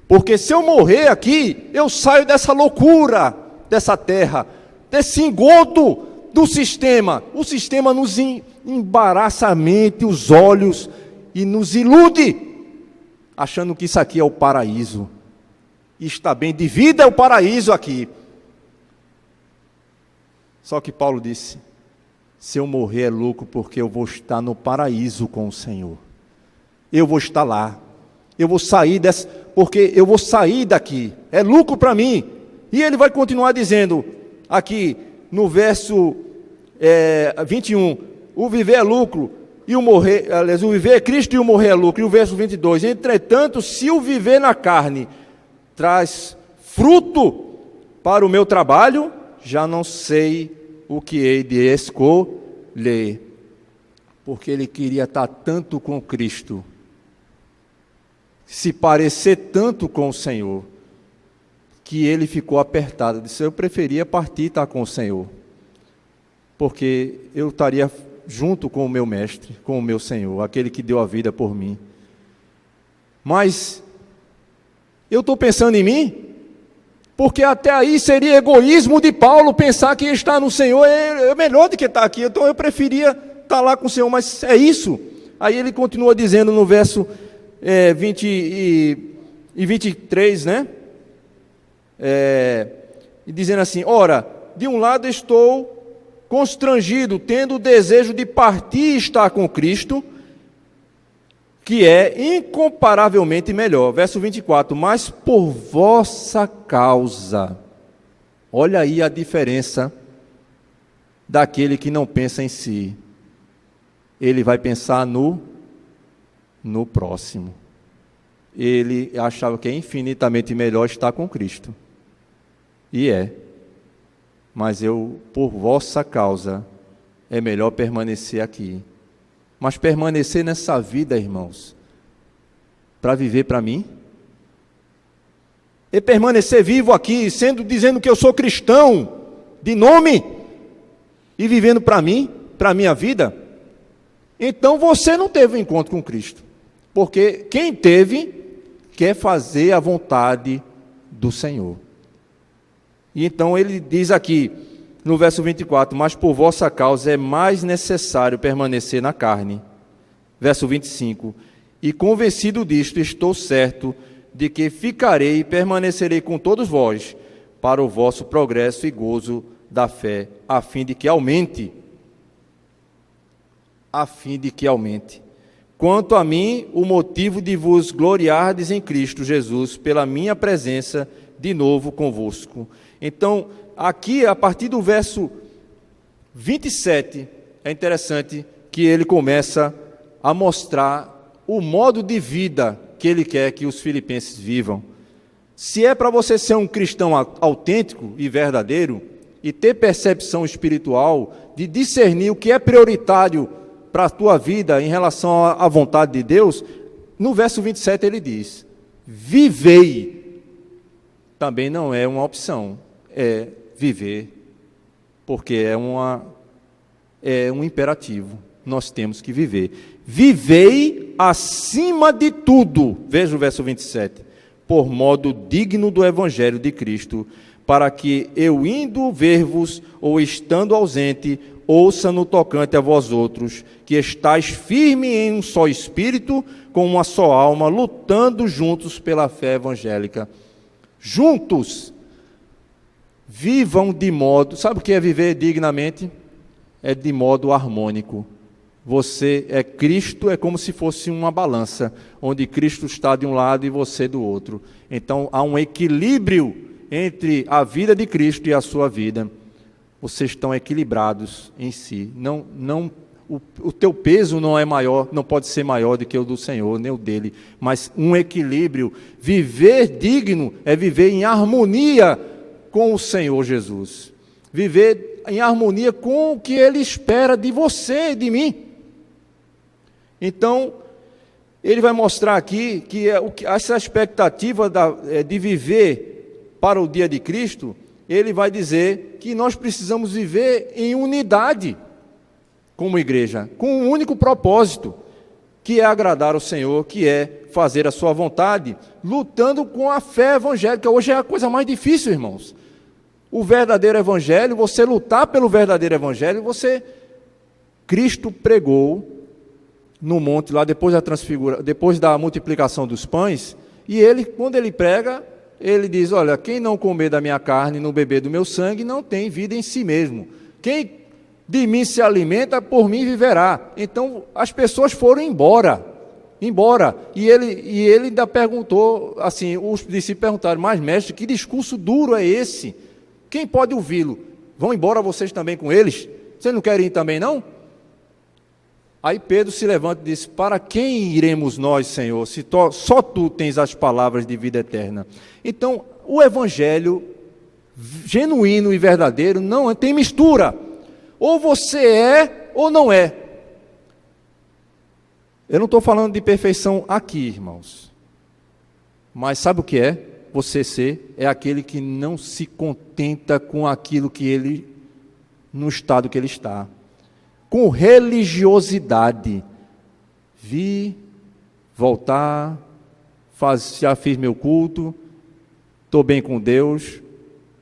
Porque se eu morrer aqui, eu saio dessa loucura, dessa terra, desse engodo do sistema. O sistema nos embaraça a mente, os olhos, e nos ilude, achando que isso aqui é o paraíso. E está bem, de vida é o paraíso aqui. Só que Paulo disse, se eu morrer é lucro, porque eu vou estar no paraíso com o Senhor. Eu vou estar lá. Eu vou sair dessa, porque eu vou sair daqui. É lucro para mim. E ele vai continuar dizendo, aqui no verso 21, o viver é lucro, e o morrer, aliás, o viver é Cristo e o morrer é lucro. E o verso 22, entretanto, se o viver na carne traz fruto para o meu trabalho, já não sei o que hei de escolher. Porque ele queria estar tanto com Cristo, se parecer tanto com o Senhor, que ele ficou apertado. Disse, eu preferia partir e estar com o Senhor, porque eu estaria junto com o meu mestre, com o meu Senhor, aquele que deu a vida por mim. Mas eu estou pensando em mim, porque até aí seria egoísmo de Paulo pensar que estar no Senhor é melhor do que estar aqui. Então eu preferia estar lá com o Senhor, mas é isso. Aí ele continua dizendo no verso 20 e 23, né? E dizendo assim, ora, de um lado estou constrangido, tendo o desejo de partir e estar com Cristo, que é incomparavelmente melhor. Verso 24, mas por vossa causa. Olha aí a diferença daquele que não pensa em si. Ele vai pensar no próximo. Ele achava que é infinitamente melhor estar com Cristo. E é. Mas por vossa causa, é melhor permanecer aqui. Mas permanecer nessa vida, irmãos, para viver para mim? E permanecer vivo aqui, dizendo que eu sou cristão, de nome, e vivendo para mim, para a minha vida? Então você não teve um encontro com Cristo. Porque quem teve, quer fazer a vontade do Senhor. E então ele diz aqui, no verso 24, mas por vossa causa é mais necessário permanecer na carne. Verso 25, e convencido disto, estou certo de que ficarei e permanecerei com todos vós, para o vosso progresso e gozo da fé, a fim de que aumente. Quanto a mim, o motivo de vos gloriardes em Cristo Jesus, pela minha presença de novo convosco. Então, aqui, a partir do verso 27, é interessante que ele começa a mostrar o modo de vida que ele quer que os filipenses vivam. Se é para você ser um cristão autêntico e verdadeiro, e ter percepção espiritual, de discernir o que é prioritário para a tua vida em relação à vontade de Deus, no verso 27 ele diz: vivei. Também não é uma opção, é viver, porque é um imperativo, nós temos que viver. Vivei acima de tudo, veja o verso 27, por modo digno do Evangelho de Cristo, para que eu indo ver-vos, ou estando ausente, ouça no tocante a vós outros, que estáis firme em um só espírito, com uma só alma, lutando juntos pela fé evangélica. Juntos, vivam de modo... Sabe o que é viver dignamente? É de modo harmônico. Você é Cristo, é como se fosse uma balança, onde Cristo está de um lado e você do outro. Então, há um equilíbrio entre a vida de Cristo e a sua vida. Vocês estão equilibrados em si. O teu peso não é maior, não pode ser maior do que o do Senhor, nem o dele, mas um equilíbrio. Viver digno é viver em harmonia com o Senhor Jesus. Viver em harmonia com o que Ele espera de você e de mim. Então, ele vai mostrar aqui que essa expectativa de viver para o dia de Cristo, ele vai dizer que nós precisamos viver em unidade como igreja, com um único propósito, que é agradar o Senhor, que é fazer a sua vontade, lutando com a fé evangélica. Hoje é a coisa mais difícil, irmãos. O verdadeiro evangelho, você lutar pelo verdadeiro evangelho, Cristo pregou no monte, lá depois da multiplicação dos pães, e ele, quando ele prega, ele diz: olha, quem não comer da minha carne e não beber do meu sangue, não tem vida em si mesmo. Quem de mim se alimenta, por mim viverá. Então, as pessoas foram embora, e ele ainda perguntou, assim, os discípulos perguntaram: mas mestre, que discurso duro é esse? Quem pode ouvi-lo? Vão embora vocês também com eles? Vocês não querem ir também, não? Aí Pedro se levanta e diz: para quem iremos nós, Senhor, se só Tu tens as palavras de vida eterna? Então, o evangelho genuíno e verdadeiro não tem mistura. Ou você é, ou não é. Eu não estou falando de perfeição aqui, irmãos. Mas sabe o que é? Você ser é aquele que não se contenta com aquilo que ele, no estado que ele está. Com religiosidade, voltar, já fiz meu culto, estou bem com Deus,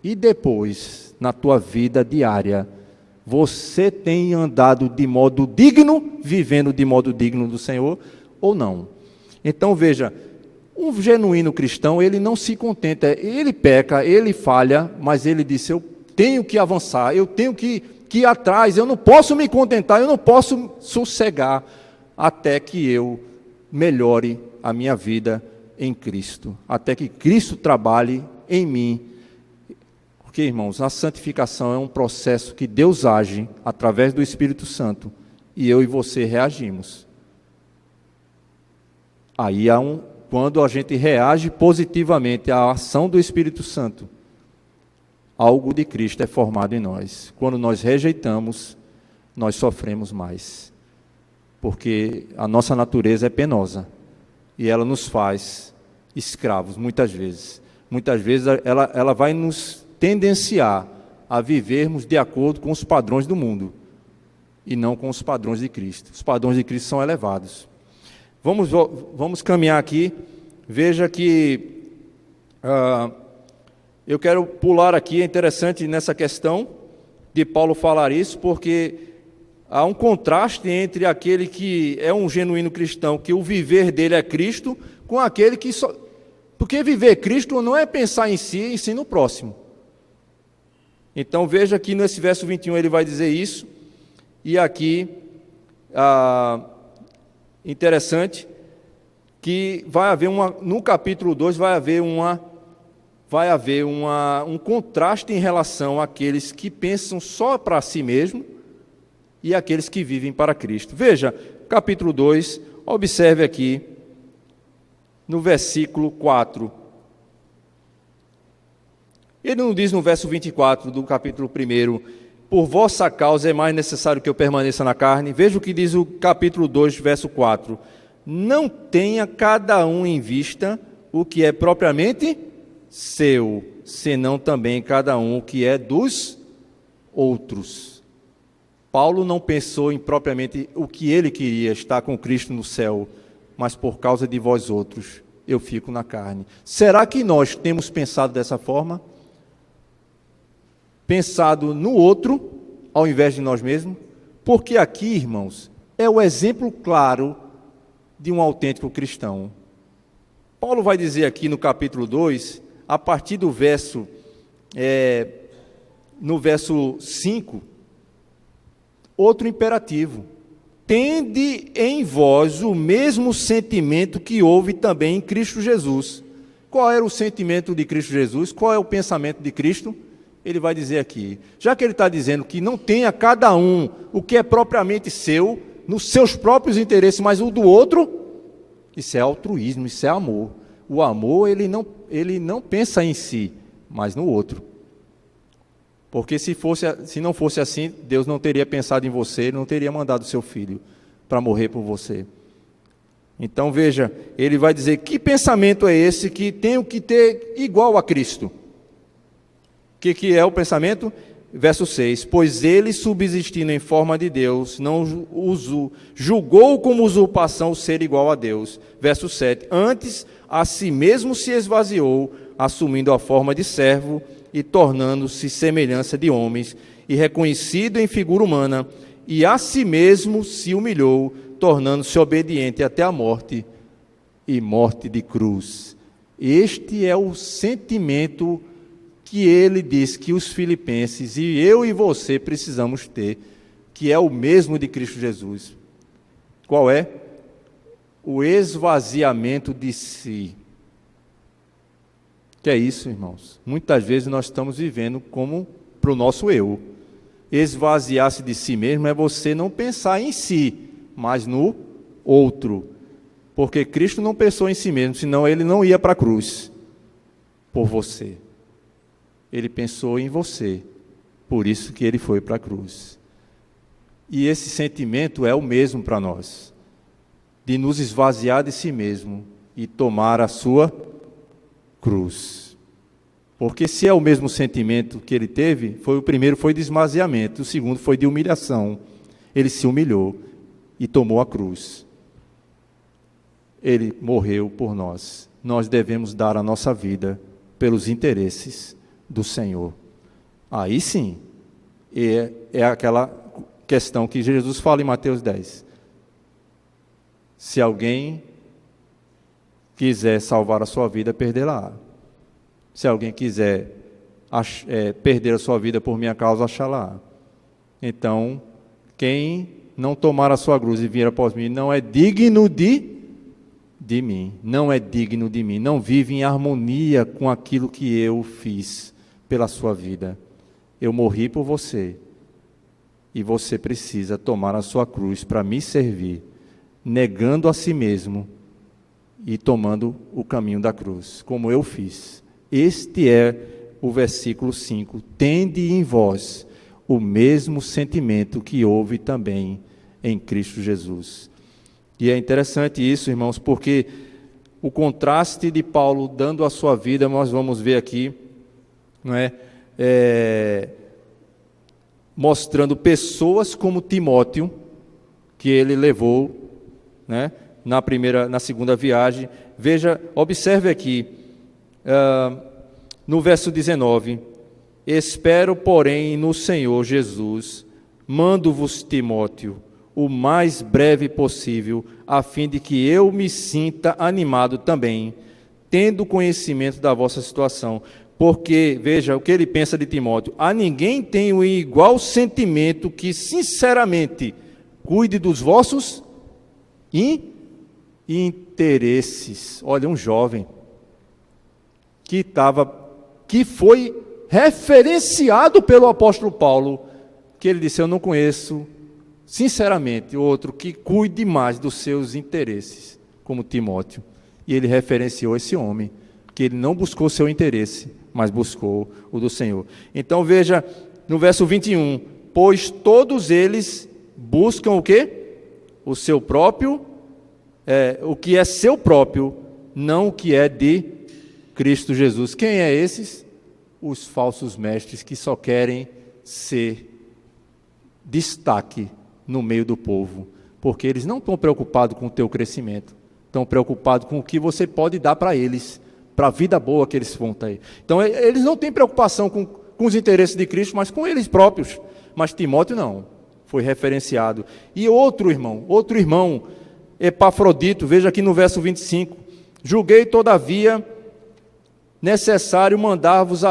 e depois, na tua vida diária, você tem andado de modo digno, vivendo de modo digno do Senhor, ou não? Então veja, um genuíno cristão, ele não se contenta, ele peca, ele falha, mas ele diz: eu tenho que avançar, eu tenho que ir atrás, eu não posso me contentar, eu não posso sossegar até que eu melhore a minha vida em Cristo, até que Cristo trabalhe em mim. Porque, irmãos, a santificação é um processo que Deus age através do Espírito Santo, e eu e você reagimos. Aí quando a gente reage positivamente à ação do Espírito Santo, algo de Cristo é formado em nós. Quando nós rejeitamos, nós sofremos mais, porque a nossa natureza é penosa, e ela nos faz escravos, muitas vezes. Muitas vezes ela vai nos tendenciar a vivermos de acordo com os padrões do mundo, e não com os padrões de Cristo. Os padrões de Cristo são elevados. Vamos caminhar aqui. Veja que eu quero pular aqui, é interessante nessa questão de Paulo falar isso, porque há um contraste entre aquele que é um genuíno cristão, que o viver dele é Cristo, com aquele que só... Porque viver Cristo não é pensar em si, e sim no próximo. Então veja que nesse verso 21 ele vai dizer isso, e aqui, interessante, que vai haver no capítulo 2 vai haver uma vai haver um contraste em relação àqueles que pensam só para si mesmo e àqueles que vivem para Cristo. Veja, capítulo 2, observe aqui, no versículo 4. Ele não diz no verso 24 do capítulo 1, por vossa causa é mais necessário que eu permaneça na carne. Veja o que diz o capítulo 2, verso 4. Não tenha cada um em vista o que é propriamente seu, senão também cada um o que é dos outros. Paulo não pensou em propriamente o que ele queria, estar com Cristo no céu, mas por causa de vós outros, eu fico na carne. Será que nós temos pensado dessa forma? Pensado no outro, ao invés de nós mesmos? Porque aqui, irmãos, é o exemplo claro de um autêntico cristão. Paulo vai dizer aqui no capítulo 2, a partir do verso, no verso 5, outro imperativo. Tende em vós o mesmo sentimento que houve também em Cristo Jesus. Qual era o sentimento de Cristo Jesus? Qual é o pensamento de Cristo? Ele vai dizer aqui, já que ele está dizendo que não tenha cada um o que é propriamente seu, nos seus próprios interesses, mas o do outro, isso é altruísmo, isso é amor. O amor, ele não pensa em si, mas no outro. Porque se não fosse assim, Deus não teria pensado em você, Ele não teria mandado o seu filho para morrer por você. Então veja, ele vai dizer, que pensamento é esse que tenho que ter igual a Cristo? O que é o pensamento? Verso 6, pois ele, subsistindo em forma de Deus, não julgou como usurpação o ser igual a Deus. Verso 7, antes a si mesmo se esvaziou, assumindo a forma de servo e tornando-se semelhança de homens, e reconhecido em figura humana, e a si mesmo se humilhou, tornando-se obediente até a morte, e morte de cruz. Este é o sentimento que ele diz que os filipenses, e eu e você precisamos ter, que é o mesmo de Cristo Jesus. Qual é? O esvaziamento de si. Que é isso, irmãos? Muitas vezes nós estamos vivendo como para o nosso eu. Esvaziar-se de si mesmo é você não pensar em si, mas no outro. Porque Cristo não pensou em si mesmo, senão ele não ia para a cruz por você. Ele pensou em você, por isso que ele foi para a cruz. E esse sentimento é o mesmo para nós, de nos esvaziar de si mesmo e tomar a sua cruz. Porque se é o mesmo sentimento que ele teve, o primeiro foi de esvaziamento, o segundo foi de humilhação. Ele se humilhou e tomou a cruz. Ele morreu por nós. Nós devemos dar a nossa vida pelos interesses do Senhor. Aí sim, é aquela questão que Jesus fala em Mateus 10. Se alguém quiser salvar a sua vida, perdê-la. Se alguém quiser perder a sua vida por minha causa, achá-la. Então, quem não tomar a sua cruz e vir após mim, não é digno de mim. Não é digno de mim. Não vive em harmonia com aquilo que eu fiz pela sua vida. Eu morri por você. E você precisa tomar a sua cruz para me servir, negando a si mesmo e tomando o caminho da cruz, como eu fiz. Este é o versículo 5. Tende em vós o mesmo sentimento que houve também em Cristo Jesus. E é interessante isso, irmãos, porque o contraste de Paulo dando a sua vida, nós vamos ver aqui, não é? Mostrando pessoas como Timóteo, que ele levou, né, na segunda viagem. Veja, observe aqui, no verso 19, espero, porém, no Senhor Jesus, mando-vos Timóteo, o mais breve possível, a fim de que eu me sinta animado também, tendo conhecimento da vossa situação. Porque, veja, o que ele pensa de Timóteo, a ninguém tenho igual sentimento que, sinceramente, cuide dos vossos interesses. Olha, um jovem que estava que foi referenciado pelo apóstolo Paulo, que ele disse: eu não conheço, sinceramente, outro que cuide mais dos seus interesses, como Timóteo. E ele referenciou esse homem, que ele não buscou seu interesse, mas buscou o do Senhor. Então veja, no verso 21, pois todos eles buscam o quê? O seu próprio, o que é seu próprio, não o que é de Cristo Jesus. Quem é esses? Os falsos mestres que só querem ser destaque no meio do povo, porque eles não estão preocupados com o teu crescimento, estão preocupados com o que você pode dar para eles, para a vida boa que eles vão ter. Então eles não têm preocupação com os interesses de Cristo, mas com eles próprios. Mas Timóteo não, foi referenciado. E outro irmão, Epafrodito, veja aqui no verso 25, julguei todavia necessário mandar-vos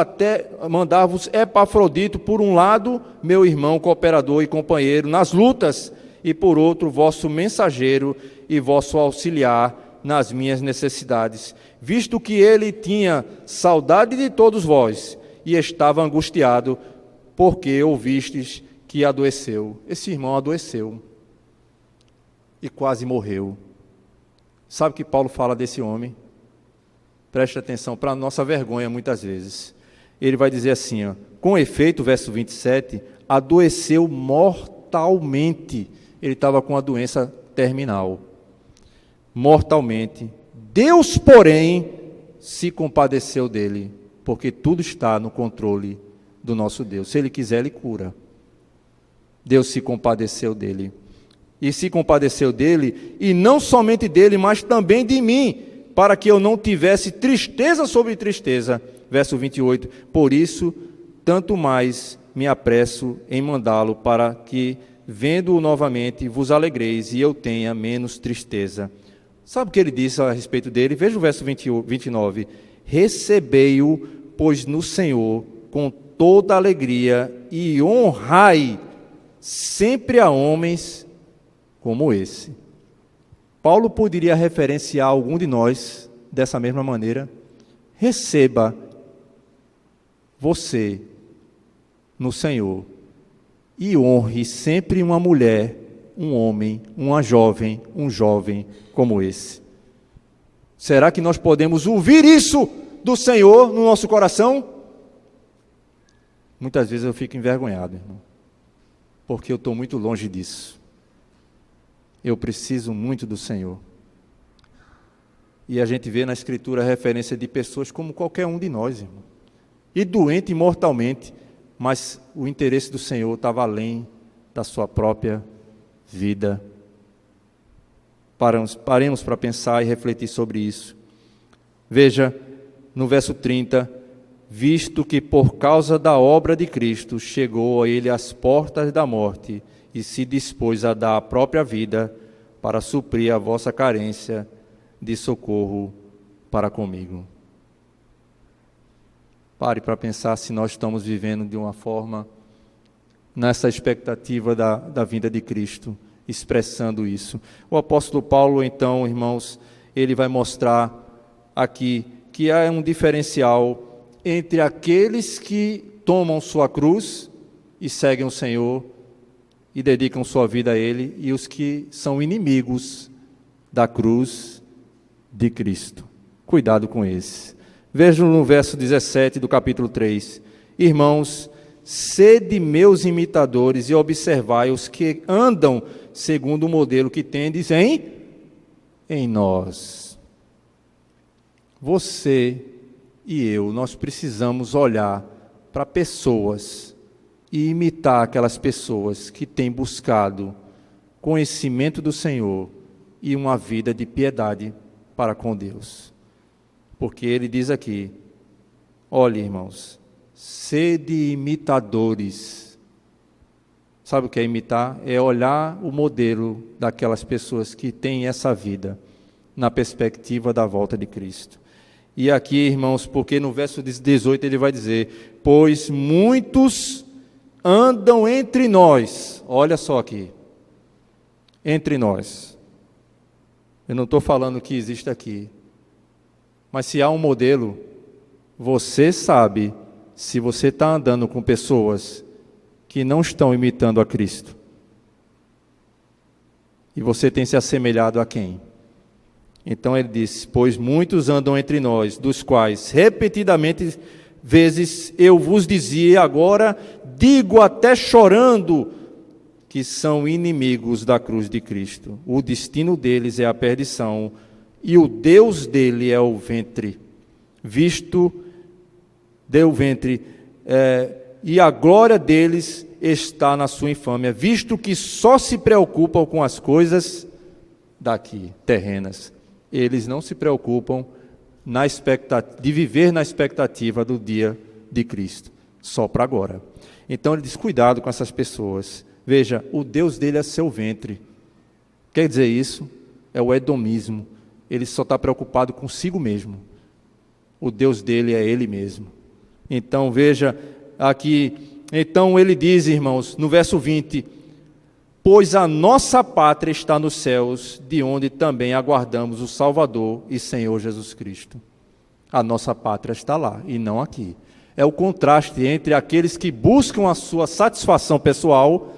Epafrodito, por um lado, meu irmão, cooperador e companheiro nas lutas, e por outro, vosso mensageiro e vosso auxiliar nas minhas necessidades, visto que ele tinha saudade de todos vós e estava angustiado, porque ouvistes que adoeceu. Esse irmão adoeceu e quase morreu. Sabe o que Paulo fala desse homem? Preste atenção, para nossa vergonha muitas vezes. Ele vai dizer assim, com efeito, verso 27, adoeceu mortalmente. Ele estava com a doença terminal. Mortalmente. Deus, porém, se compadeceu dele, porque tudo está no controle do nosso Deus. Se ele quiser, ele cura. Deus se compadeceu dele. E se compadeceu dele, e não somente dele, mas também de mim, para que eu não tivesse tristeza sobre tristeza. Verso 28, por isso, tanto mais me apresso em mandá-lo, para que, vendo-o novamente, vos alegreis, e eu tenha menos tristeza. Sabe o que ele disse a respeito dele? Veja o verso 29. Recebei-o, pois no Senhor, com toda alegria, e honrai sempre a homens como esse. Paulo poderia referenciar algum de nós dessa mesma maneira. Receba você no Senhor e honre sempre uma mulher, um homem, uma jovem, um jovem como esse. Será que nós podemos ouvir isso do Senhor no nosso coração? Muitas vezes eu fico envergonhado, irmão, porque eu estou muito longe disso. Eu preciso muito do Senhor. E a gente vê na Escritura a referência de pessoas como qualquer um de nós, irmão. E doente mortalmente, mas o interesse do Senhor estava além da sua própria vida. Paremos para pensar e refletir sobre isso. Veja, no verso 30, visto que por causa da obra de Cristo chegou a ele às portas da morte, e se dispôs a dar a própria vida para suprir a vossa carência de socorro para comigo. Pare para pensar se nós estamos vivendo de uma forma, nessa expectativa da vinda de Cristo, expressando isso. O apóstolo Paulo, então, irmãos, ele vai mostrar aqui que há um diferencial entre aqueles que tomam sua cruz e seguem o Senhor, e dedicam sua vida a Ele, e os que são inimigos da cruz de Cristo. Cuidado com esses. Vejam no verso 17 do capítulo 3. Irmãos, sede meus imitadores e observai os que andam segundo o modelo que tendes em nós. Você e eu, nós precisamos olhar para pessoas e imitar aquelas pessoas que têm buscado conhecimento do Senhor e uma vida de piedade para com Deus. Porque ele diz aqui, olhe, irmãos, sede imitadores. Sabe o que é imitar? É olhar o modelo daquelas pessoas que têm essa vida na perspectiva da volta de Cristo. E aqui, irmãos, porque no verso 18 ele vai dizer, pois muitos andam entre nós. Olha só aqui, entre nós. Eu não estou falando que existe aqui, mas se há um modelo, você sabe se você está andando com pessoas que não estão imitando a Cristo. E você tem se assemelhado a quem? Então ele diz: pois muitos andam entre nós, dos quais repetidamente vezes eu vos dizia, e agora digo até chorando, que são inimigos da cruz de Cristo. O destino deles é a perdição, e o Deus dele é o ventre, e a glória deles está na sua infâmia, visto que só se preocupam com as coisas daqui, terrenas. Eles não se preocupam de viver na expectativa do dia de Cristo, só para agora. Então ele diz: cuidado com essas pessoas. Veja, o Deus dele é seu ventre. Quer dizer isso? É o edomismo. Ele só está preocupado consigo mesmo. O Deus dele é ele mesmo. Então veja aqui, então ele diz, irmãos, no verso 20: pois a nossa pátria está nos céus, de onde também aguardamos o Salvador e Senhor Jesus Cristo. A nossa pátria está lá e não aqui. É o contraste entre aqueles que buscam a sua satisfação pessoal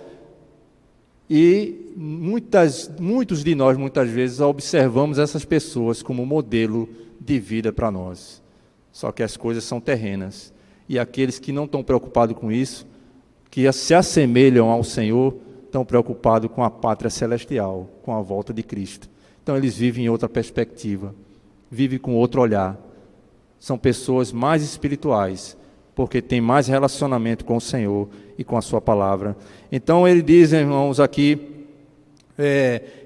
e muitos de nós, muitas vezes, observamos essas pessoas como modelo de vida para nós. Só que as coisas são terrenas. E aqueles que não estão preocupados com isso, que se assemelham ao Senhor, estão preocupados com a pátria celestial, com a volta de Cristo. Então eles vivem em outra perspectiva, vivem com outro olhar. São pessoas mais espirituais, porque têm mais relacionamento com o Senhor e com a sua palavra. Então ele diz, irmãos, aqui,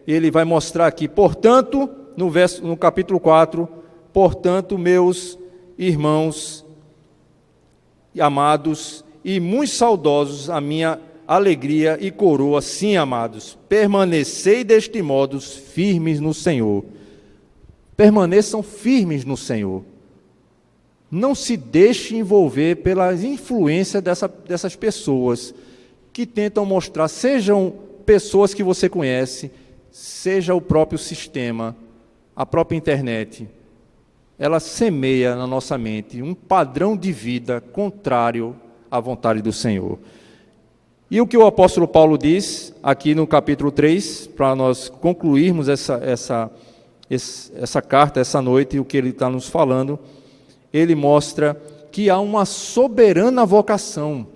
ele vai mostrar aqui, portanto, no capítulo 4, portanto, meus irmãos amados e muito saudosos, a minha alegria e coroa, sim, amados, permanecei deste modo firmes no Senhor. Permaneçam firmes no Senhor. Não se deixe envolver pela influência dessas pessoas que tentam mostrar, sejam pessoas que você conhece, seja o próprio sistema, a própria internet. Ela semeia na nossa mente um padrão de vida contrário à vontade do Senhor. E o que o apóstolo Paulo diz aqui no capítulo 3, para nós concluirmos essa carta, essa noite, e o que ele está nos falando, ele mostra que há uma soberana vocação,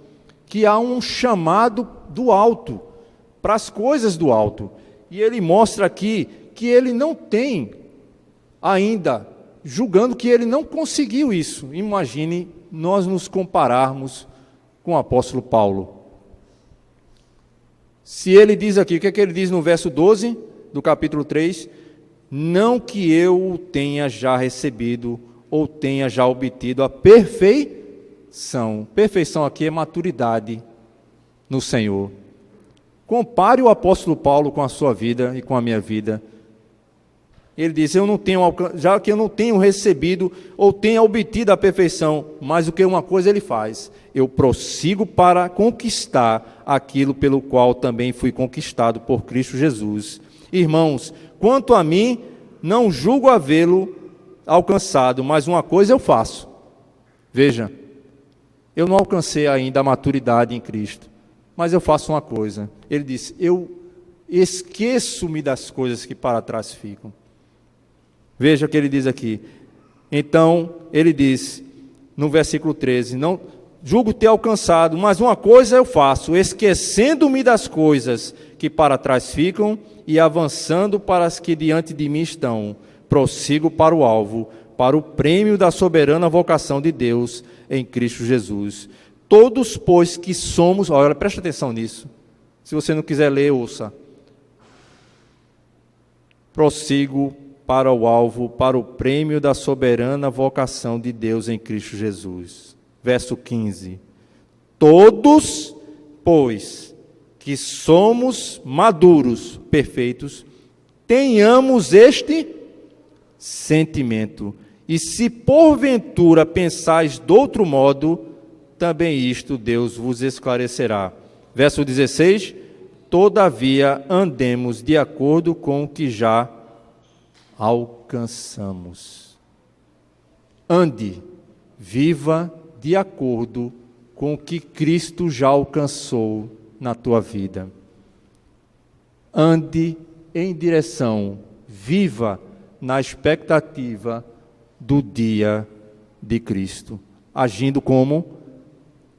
que há um chamado do alto, para as coisas do alto. E ele mostra aqui que ele não tem ainda, julgando que ele não conseguiu isso. Imagine nós nos compararmos com o apóstolo Paulo. Se ele diz aqui, o que é que ele diz no verso 12 do capítulo 3? Não que eu o tenha já recebido ou tenha já obtido a perfeição. Perfeição aqui é maturidade no Senhor. Compare o apóstolo Paulo com a sua vida e com a minha vida. Ele diz: já que eu não tenho recebido ou tenha obtido a perfeição, mas o que uma coisa ele faz? Eu prossigo para conquistar aquilo pelo qual também fui conquistado por Cristo Jesus. Irmãos, quanto a mim, não julgo havê-lo alcançado, mas uma coisa eu faço. Veja, eu não alcancei ainda a maturidade em Cristo, mas eu faço uma coisa. Ele disse: eu esqueço-me das coisas que para trás ficam. Veja o que ele diz aqui. Então, ele diz, no versículo 13, não julgo ter alcançado, mas uma coisa eu faço, esquecendo-me das coisas que para trás ficam e avançando para as que diante de mim estão, prossigo para o alvo, para o prêmio da soberana vocação de Deus em Cristo Jesus. Todos, pois, que somos... Olha, presta atenção nisso. Se você não quiser ler, ouça. Prossigo para o alvo, para o prêmio da soberana vocação de Deus em Cristo Jesus. Verso 15. Todos, pois, que somos maduros, perfeitos, tenhamos este sentimento. E se porventura pensais de outro modo, também isto Deus vos esclarecerá. Verso 16. Todavia andemos de acordo com o que já alcançamos. Ande, viva de acordo com o que Cristo já alcançou na tua vida. Ande em direção, viva na expectativa do dia de Cristo, agindo como?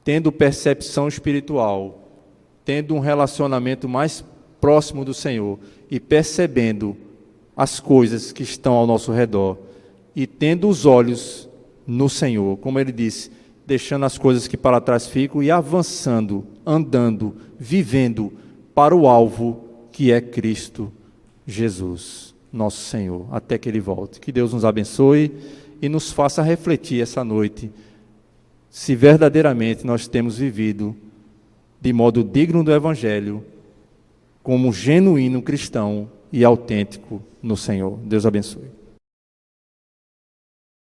Tendo percepção espiritual, tendo um relacionamento mais próximo do Senhor e percebendo as coisas que estão ao nosso redor e tendo os olhos no Senhor, como ele disse, deixando as coisas que para trás ficam e avançando, andando, vivendo para o alvo que é Cristo Jesus, nosso Senhor, até que Ele volte. Que Deus nos abençoe e nos faça refletir essa noite se verdadeiramente nós temos vivido de modo digno do Evangelho, como genuíno cristão e autêntico no Senhor. Deus abençoe.